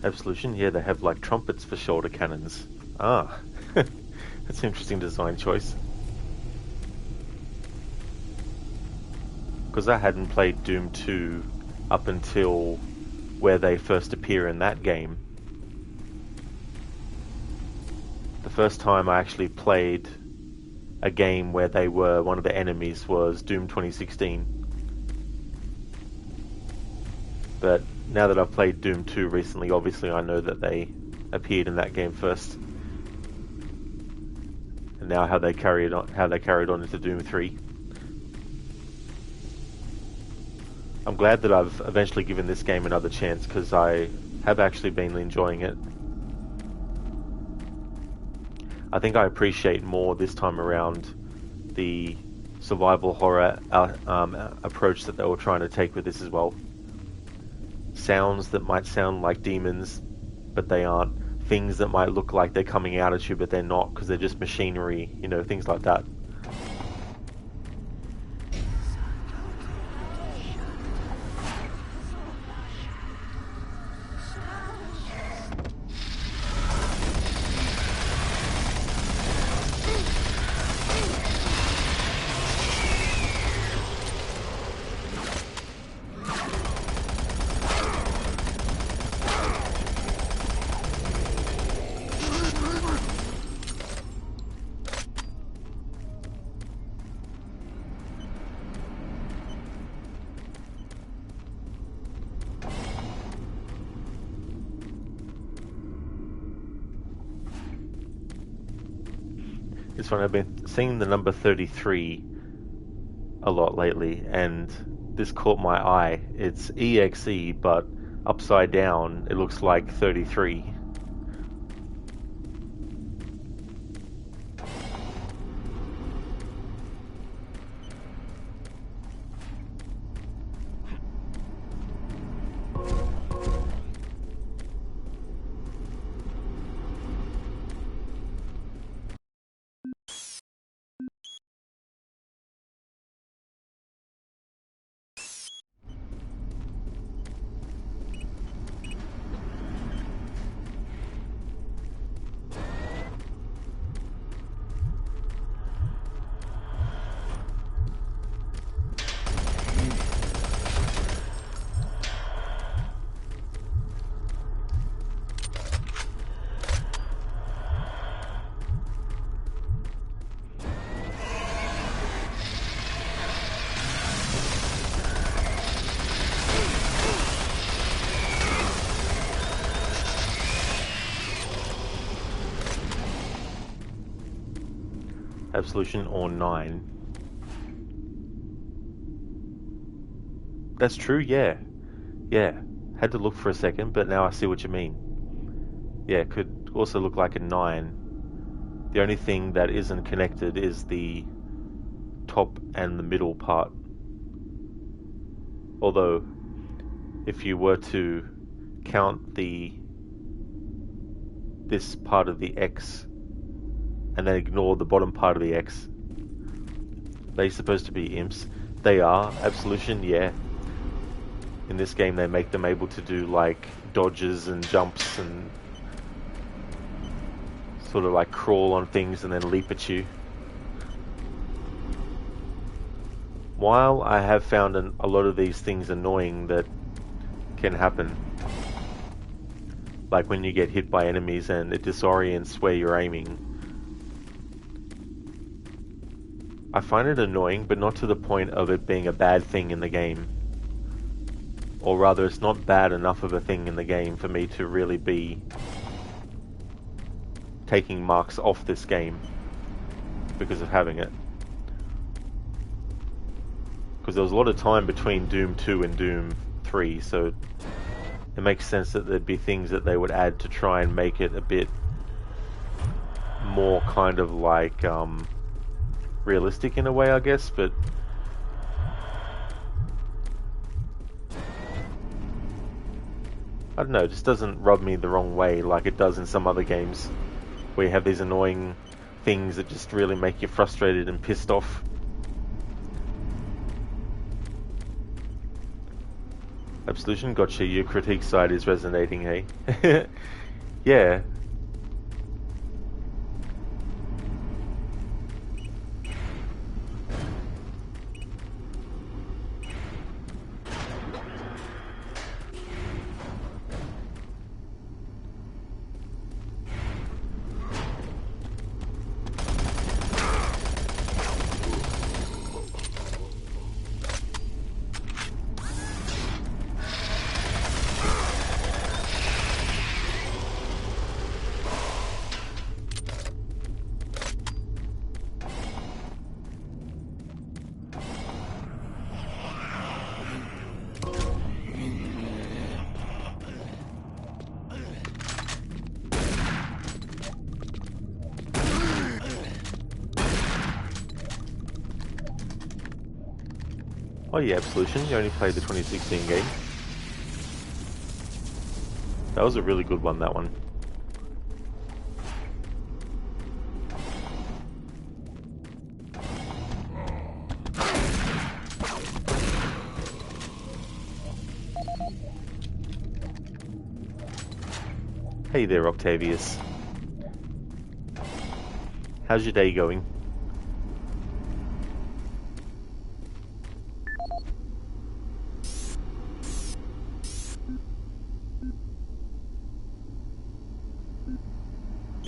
Absolution, yeah, they have like trumpets for shoulder cannons. Ah, that's an interesting design choice. Because I hadn't played Doom 2 up until where they first appear in that game. The first time I actually played a game where they were one of the enemies was Doom 2016. But now that I've played Doom 2 recently, obviously I know that they appeared in that game first. And now how they carried on into Doom 3. I'm glad that I've eventually given this game another chance, because I have actually been enjoying it. I think I appreciate more this time around the survival horror approach that they were trying to take with this as well. Sounds that might sound like demons, but they aren't. Things that might look like they're coming out at you, but they're not, because they're just machinery, you know, things like that. This one, I've been seeing the number 33 a lot lately, and this caught my eye. It's EXE, but upside down, it looks like 33. Absolution or 9. That's true, yeah. Yeah. Had to look for a second, but now I see what you mean. Yeah, it could also look like a 9. The only thing that isn't connected is the top and the middle part. Although, if you were to count this part of the X and then ignore the bottom part of the X, they're supposed to be imps. They are. Absolution, yeah. In this game they make them able to do like dodges and jumps and sort of like crawl on things and then leap at you. While I have found a lot of these things annoying that can happen, like when you get hit by enemies and it disorients where you're aiming, I find it annoying, but not to the point of it being a bad thing in the game. Or rather, it's not bad enough of a thing in the game for me to really be taking marks off this game because of having it. Because there was a lot of time between Doom 2 and Doom 3, so it makes sense that there'd be things that they would add to try and make it a bit more kind of like realistic in a way, I guess, but I don't know, it just doesn't rub me the wrong way like it does in some other games where you have these annoying things that just really make you frustrated and pissed off. Absolution, gotcha, your critique side is resonating, hey? Yeah. Oh yeah, Absolution, you only played the 2016 game. That was a really good one, that one. Hey there, Octavius. How's your day going?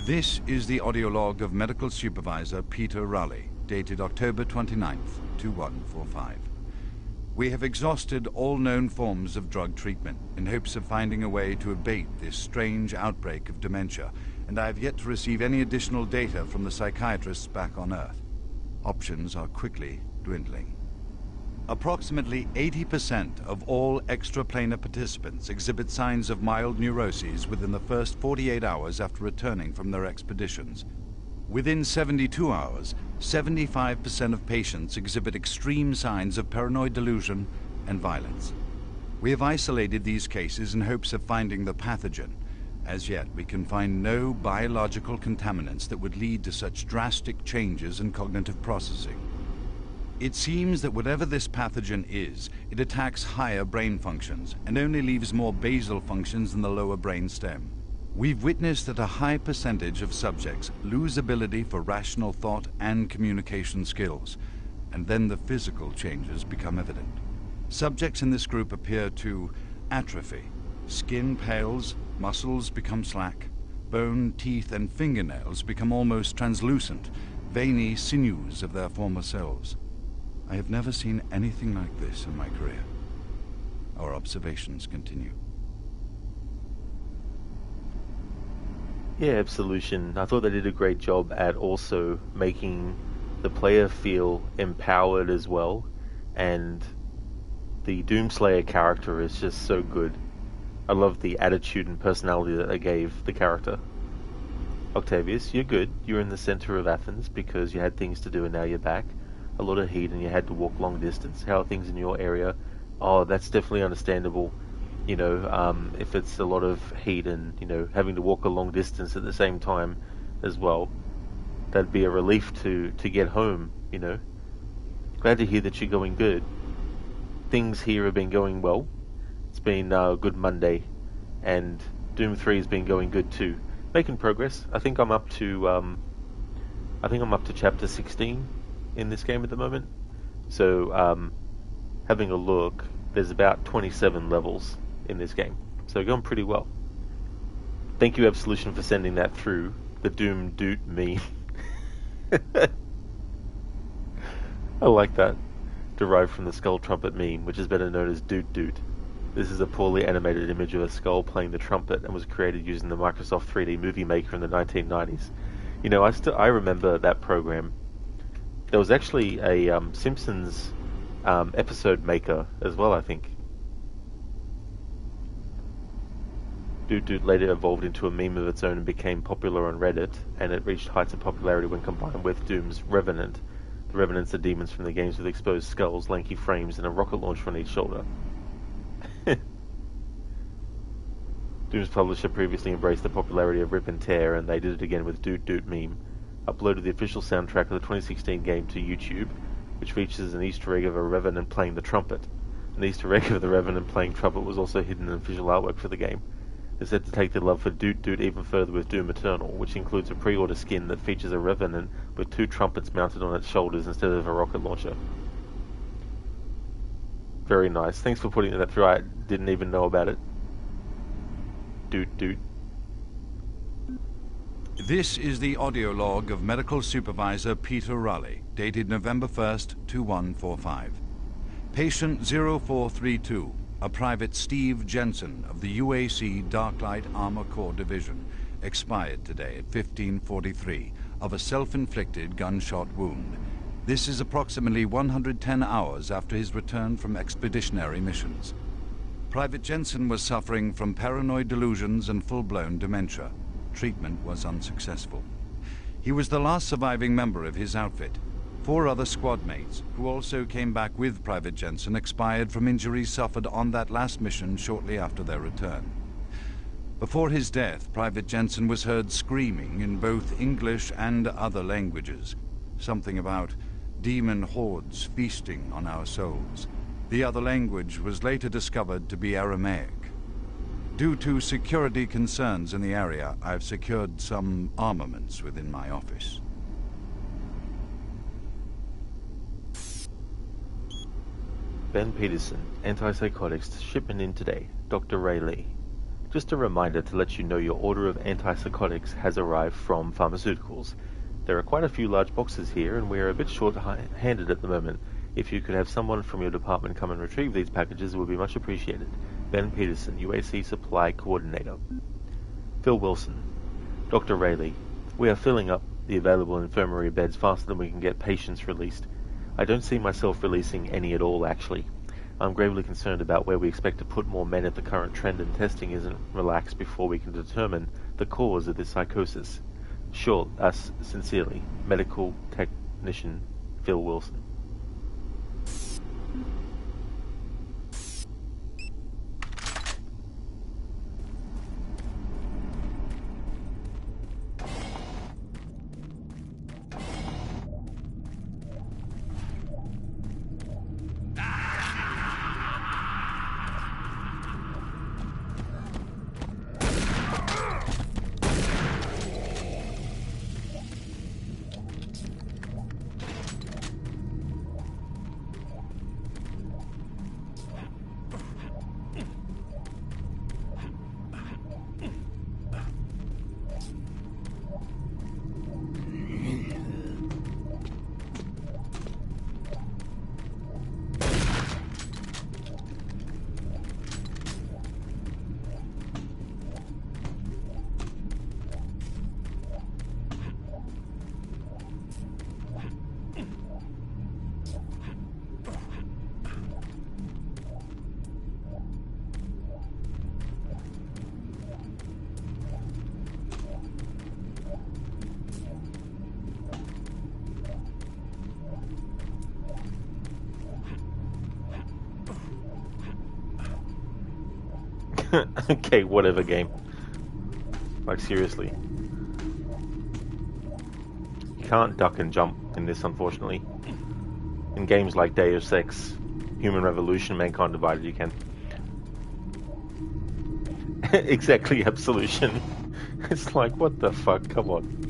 This is the audio log of Medical Supervisor Peter Raleigh, dated October 29th, 2145. We have exhausted all known forms of drug treatment in hopes of finding a way to abate this strange outbreak of dementia, and I have yet to receive any additional data from the psychiatrists back on Earth. Options are quickly dwindling. Approximately 80% of all extraplanar participants exhibit signs of mild neuroses within the first 48 hours after returning from their expeditions. Within 72 hours, 75% of patients exhibit extreme signs of paranoid delusion and violence. We have isolated these cases in hopes of finding the pathogen. As yet, we can find no biological contaminants that would lead to such drastic changes in cognitive processing. It seems that whatever this pathogen is, it attacks higher brain functions and only leaves more basal functions in the lower brain stem. We've witnessed that a high percentage of subjects lose ability for rational thought and communication skills, and then the physical changes become evident. Subjects in this group appear to atrophy. Skin pales, muscles become slack, bone, teeth, and fingernails become almost translucent, veiny sinews of their former selves. I have never seen anything like this in my career. Our observations continue. Yeah, Absolution. I thought they did a great job at also making the player feel empowered as well, and the Doomslayer character is just so good. I love the attitude and personality that they gave the character. Octavius, you're good. You're in the center of Athens because you had things to do and now you're back. A lot of heat and you had to walk long distance. How are things in your area? Oh, that's definitely understandable. You know, if it's a lot of heat and, you know, having to walk a long distance at the same time as well, that'd be a relief to get home, you know. Glad to hear that you're going good. Things here have been going well. It's been a good Monday, and Doom 3 has been going good too. Making progress. I think I'm up to chapter 16 in this game at the moment. So, having a look, there's about 27 levels in this game. So going pretty well. Thank you, Absolution, for sending that through. The Doom Doot meme. I like that. Derived from the Skull Trumpet meme, which is better known as Doot Doot. This is a poorly animated image of a skull playing the trumpet and was created using the Microsoft 3D Movie Maker in the 1990s. You know, I remember that program. There was actually a Simpsons episode maker as well, I think. Doot Doot later evolved into a meme of its own and became popular on Reddit, and it reached heights of popularity when combined with Doom's Revenant. The Revenants are demons from the games with exposed skulls, lanky frames, and a rocket launcher on each shoulder. Doom's publisher previously embraced the popularity of Rip and Tear, and they did it again with Doot Doot meme. Uploaded the official soundtrack of the 2016 game to YouTube, which features an Easter egg of a Revenant playing the trumpet. An Easter egg of the Revenant playing trumpet was also hidden in official artwork for the game. It's set to take their love for Doot Doot even further with Doom Eternal, which includes a pre-order skin that features a Revenant with 2 trumpets mounted on its shoulders instead of a rocket launcher. Very nice. Thanks for putting that through. I didn't even know about it. Doot Doot. This is the audio log of Medical Supervisor Peter Raleigh, dated November 1st, 2145. Patient 0432, a Private Steve Jensen of the UAC Darklight Armor Corps Division, expired today at 15:43 of a self-inflicted gunshot wound. This is approximately 110 hours after his return from expeditionary missions. Private Jensen was suffering from paranoid delusions and full-blown dementia. Treatment was unsuccessful. He was the last surviving member of his outfit. 4 other squad mates, who also came back with Private Jensen, expired from injuries suffered on that last mission shortly after their return. Before his death, Private Jensen was heard screaming in both English and other languages, something about demon hordes feasting on our souls. The other language was later discovered to be Aramaic. Due to security concerns in the area, I've secured some armaments within my office. Ben Peterson, antipsychotics, shipment in today. Dr. Ray Lee. Just a reminder to let you know your order of antipsychotics has arrived from pharmaceuticals. There are quite a few large boxes here, and we are a bit short-handed at the moment. If you could have someone from your department come and retrieve these packages, it would be much appreciated. Ben Peterson, UAC Supply Coordinator. Phil Wilson. Dr. Rayleigh, we are filling up the available infirmary beds faster than we can get patients released. I don't see myself releasing any at all, actually. I'm gravely concerned about where we expect to put more men if the current trend in testing isn't relaxed before we can determine the cause of this psychosis. Sure, us sincerely, Medical Technician Phil Wilson. Okay, whatever game. Like, seriously. You can't duck and jump in this, unfortunately. In games like Deus Ex, Human Revolution, Mankind Divided, you can. Exactly, Absolution. It's like, what the fuck? Come on.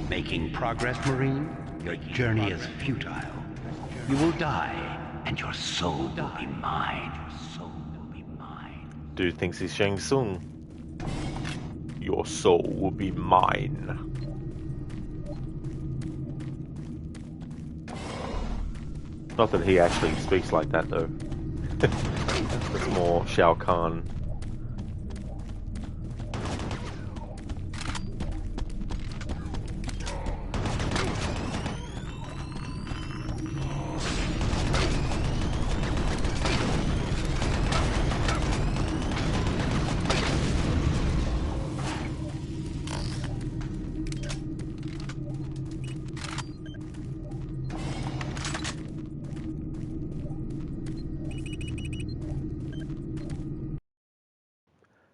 Making progress, Marine? Your journey is futile. You will die, and your soul will be mine. Dude thinks he's Shang Tsung. Your soul will be mine. Not that he actually speaks like that, though. It's more Shao Kahn.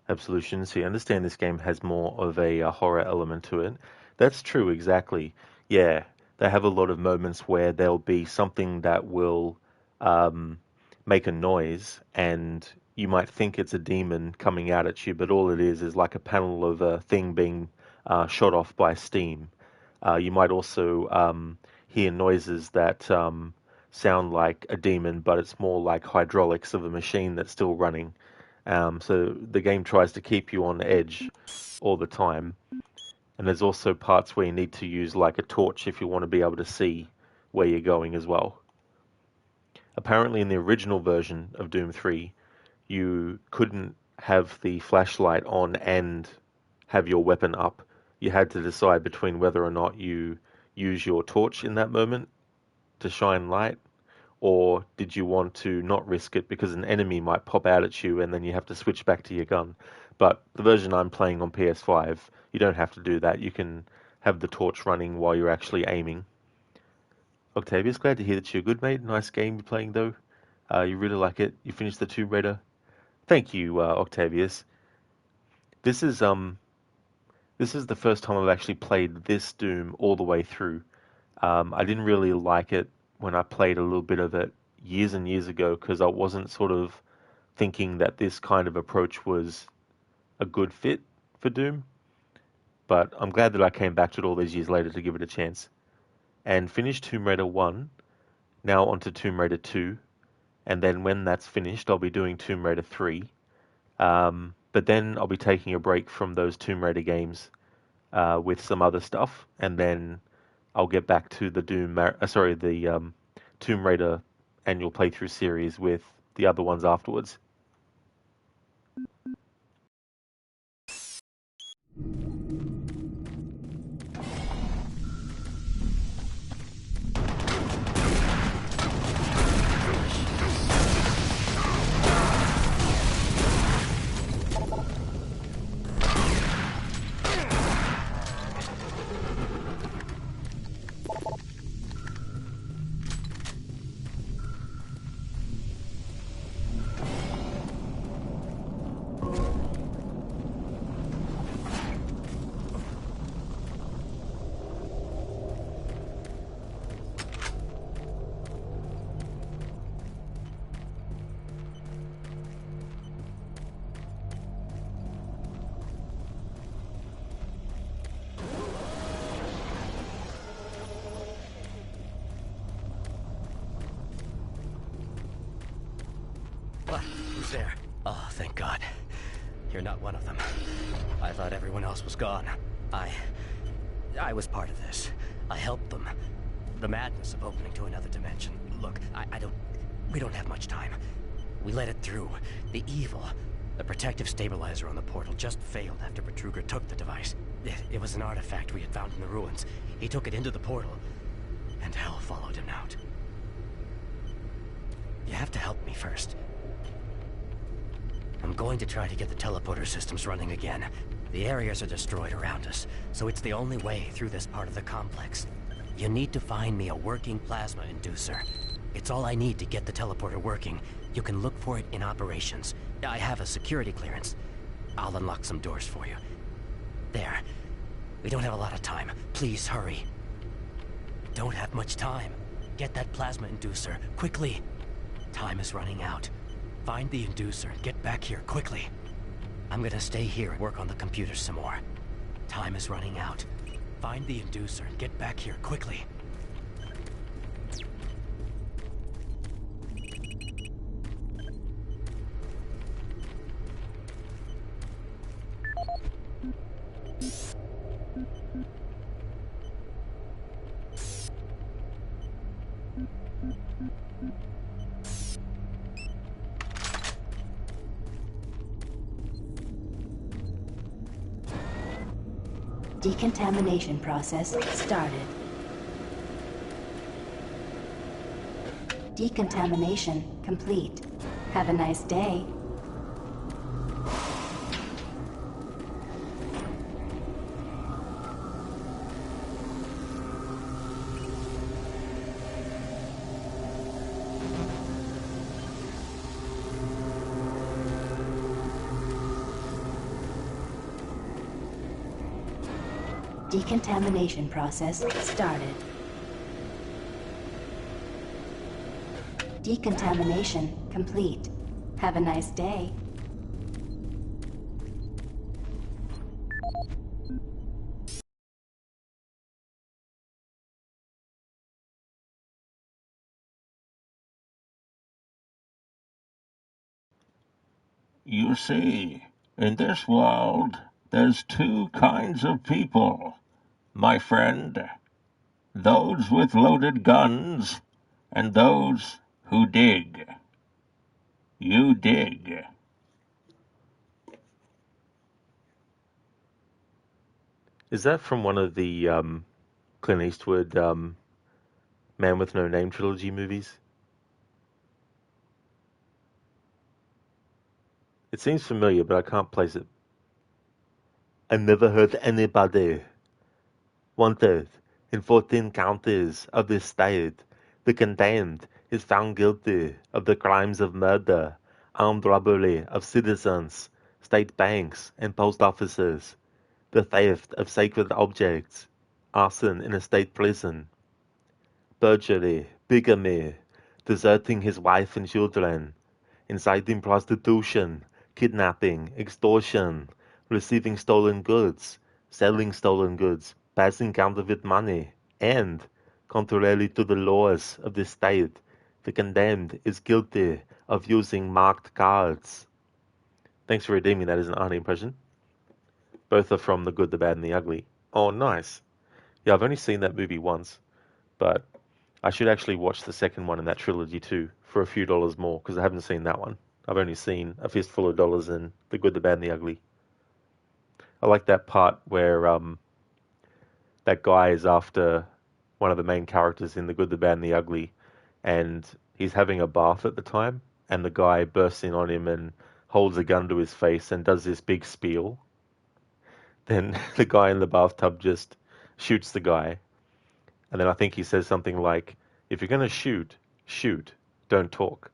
Absolution. So you understand this game has more of a horror element to it. That's true, exactly. Yeah, they have a lot of moments where there'll be something that will make a noise, and you might think it's a demon coming out at you, but all it is like a panel of a thing being shot off by steam. You might also hear noises that sound like a demon, but it's more like hydraulics of a machine that's still running. So the game tries to keep you on edge all the time. And there's also parts where you need to use like a torch if you want to be able to see where you're going as well. Apparently in the original version of Doom 3, you couldn't have the flashlight on and have your weapon up. You had to decide between whether or not you use your torch in that moment to shine light, or did you want to not risk it because an enemy might pop out at you and then you have to switch back to your gun. But the version I'm playing on PS5, you don't have to do that. You can have the torch running while you're actually aiming. Octavius, glad to hear that you're good, mate. Nice game you're playing, though. You really like it. You finished the Tomb Raider. Thank you, Octavius. This is the first time I've actually played this Doom all the way through. I didn't really like it when I played a little bit of it years and years ago because I wasn't sort of thinking that this kind of approach was a good fit for Doom. But I'm glad that I came back to it all these years later to give it a chance. And finished Tomb Raider 1, now onto Tomb Raider 2, and then when that's finished, I'll be doing Tomb Raider 3. But then I'll be taking a break from those Tomb Raider games with some other stuff, and then I'll get back to the Tomb Raider annual playthrough series with the other ones afterwards. Who's there? Oh, thank God. You're not one of them. I thought everyone else was gone. I was part of this. I helped them. The madness of opening to another dimension. Look, we don't have much time. We let it through. The evil, the protective stabilizer on the portal just failed after Betruger took the device. It was an artifact we had found in the ruins. He took it into the portal, and hell followed him out. You have to help me first. I'm going to try to get the teleporter systems running again. The areas are destroyed around us, so it's the only way through this part of the complex. You need to find me a working plasma inducer. It's all I need to get the teleporter working. You can look for it in operations. I have a security clearance. I'll unlock some doors for you. There. We don't have a lot of time. Please hurry. Don't have much time. Get that plasma inducer, quickly. Time is running out. Find the inducer and get back here, quickly. I'm gonna stay here and work on the computer some more. Time is running out. Find the inducer and get back here, quickly. Decontamination process started. Decontamination complete. Have a nice day. Decontamination process started. Decontamination complete. Have a nice day. You see, in this world, there's two kinds of people, my friend. Those with loaded guns, and those who dig. You dig. Is that from one of the Clint Eastwood Man with No Name trilogy movies? It seems familiar, but I can't place it. I never heard anybody wanted in 14 counties of this state. The condemned is found guilty of the crimes of murder, armed robbery of citizens, state banks, and post offices, the theft of sacred objects, arson in a state prison, perjury, bigamy, deserting his wife and children, inciting prostitution, kidnapping, extortion, receiving stolen goods, selling stolen goods, passing counterfeit money, and, contrary to the laws of this state, the condemned is guilty of using marked cards. Thanks for redeeming that as an Arnie impression. Both are from The Good, the Bad, and the Ugly. Oh, nice. Yeah, I've only seen that movie once, but I should actually watch the second one in that trilogy too, for a few dollars more, because I haven't seen that one. I've only seen A Fistful of Dollars and The Good, the Bad, and the Ugly. I like that part where that guy is after one of the main characters in The Good, the Bad, and the Ugly, and he's having a bath at the time, and the guy bursts in on him and holds a gun to his face and does this big spiel. Then the guy in the bathtub just shoots the guy. And then I think he says something like, if you're going to shoot, shoot, don't talk.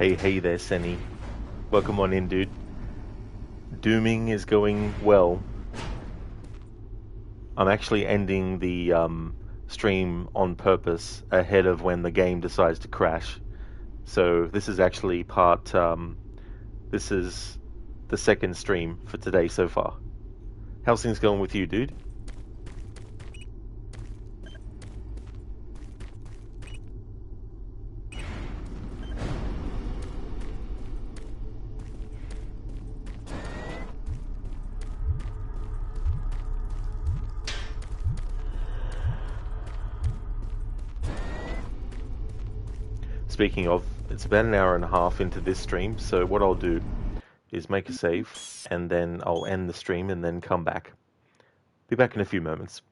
Hey there, Senny. Welcome on in, dude. Dooming is going well. I'm actually ending the stream on purpose ahead of when the game decides to crash. So this is actually this is the second stream for today so far. How's things going with you, dude? Speaking of, it's about an hour and a half into this stream, so what I'll do is make a save, and then I'll end the stream and then come back. Be back in a few moments.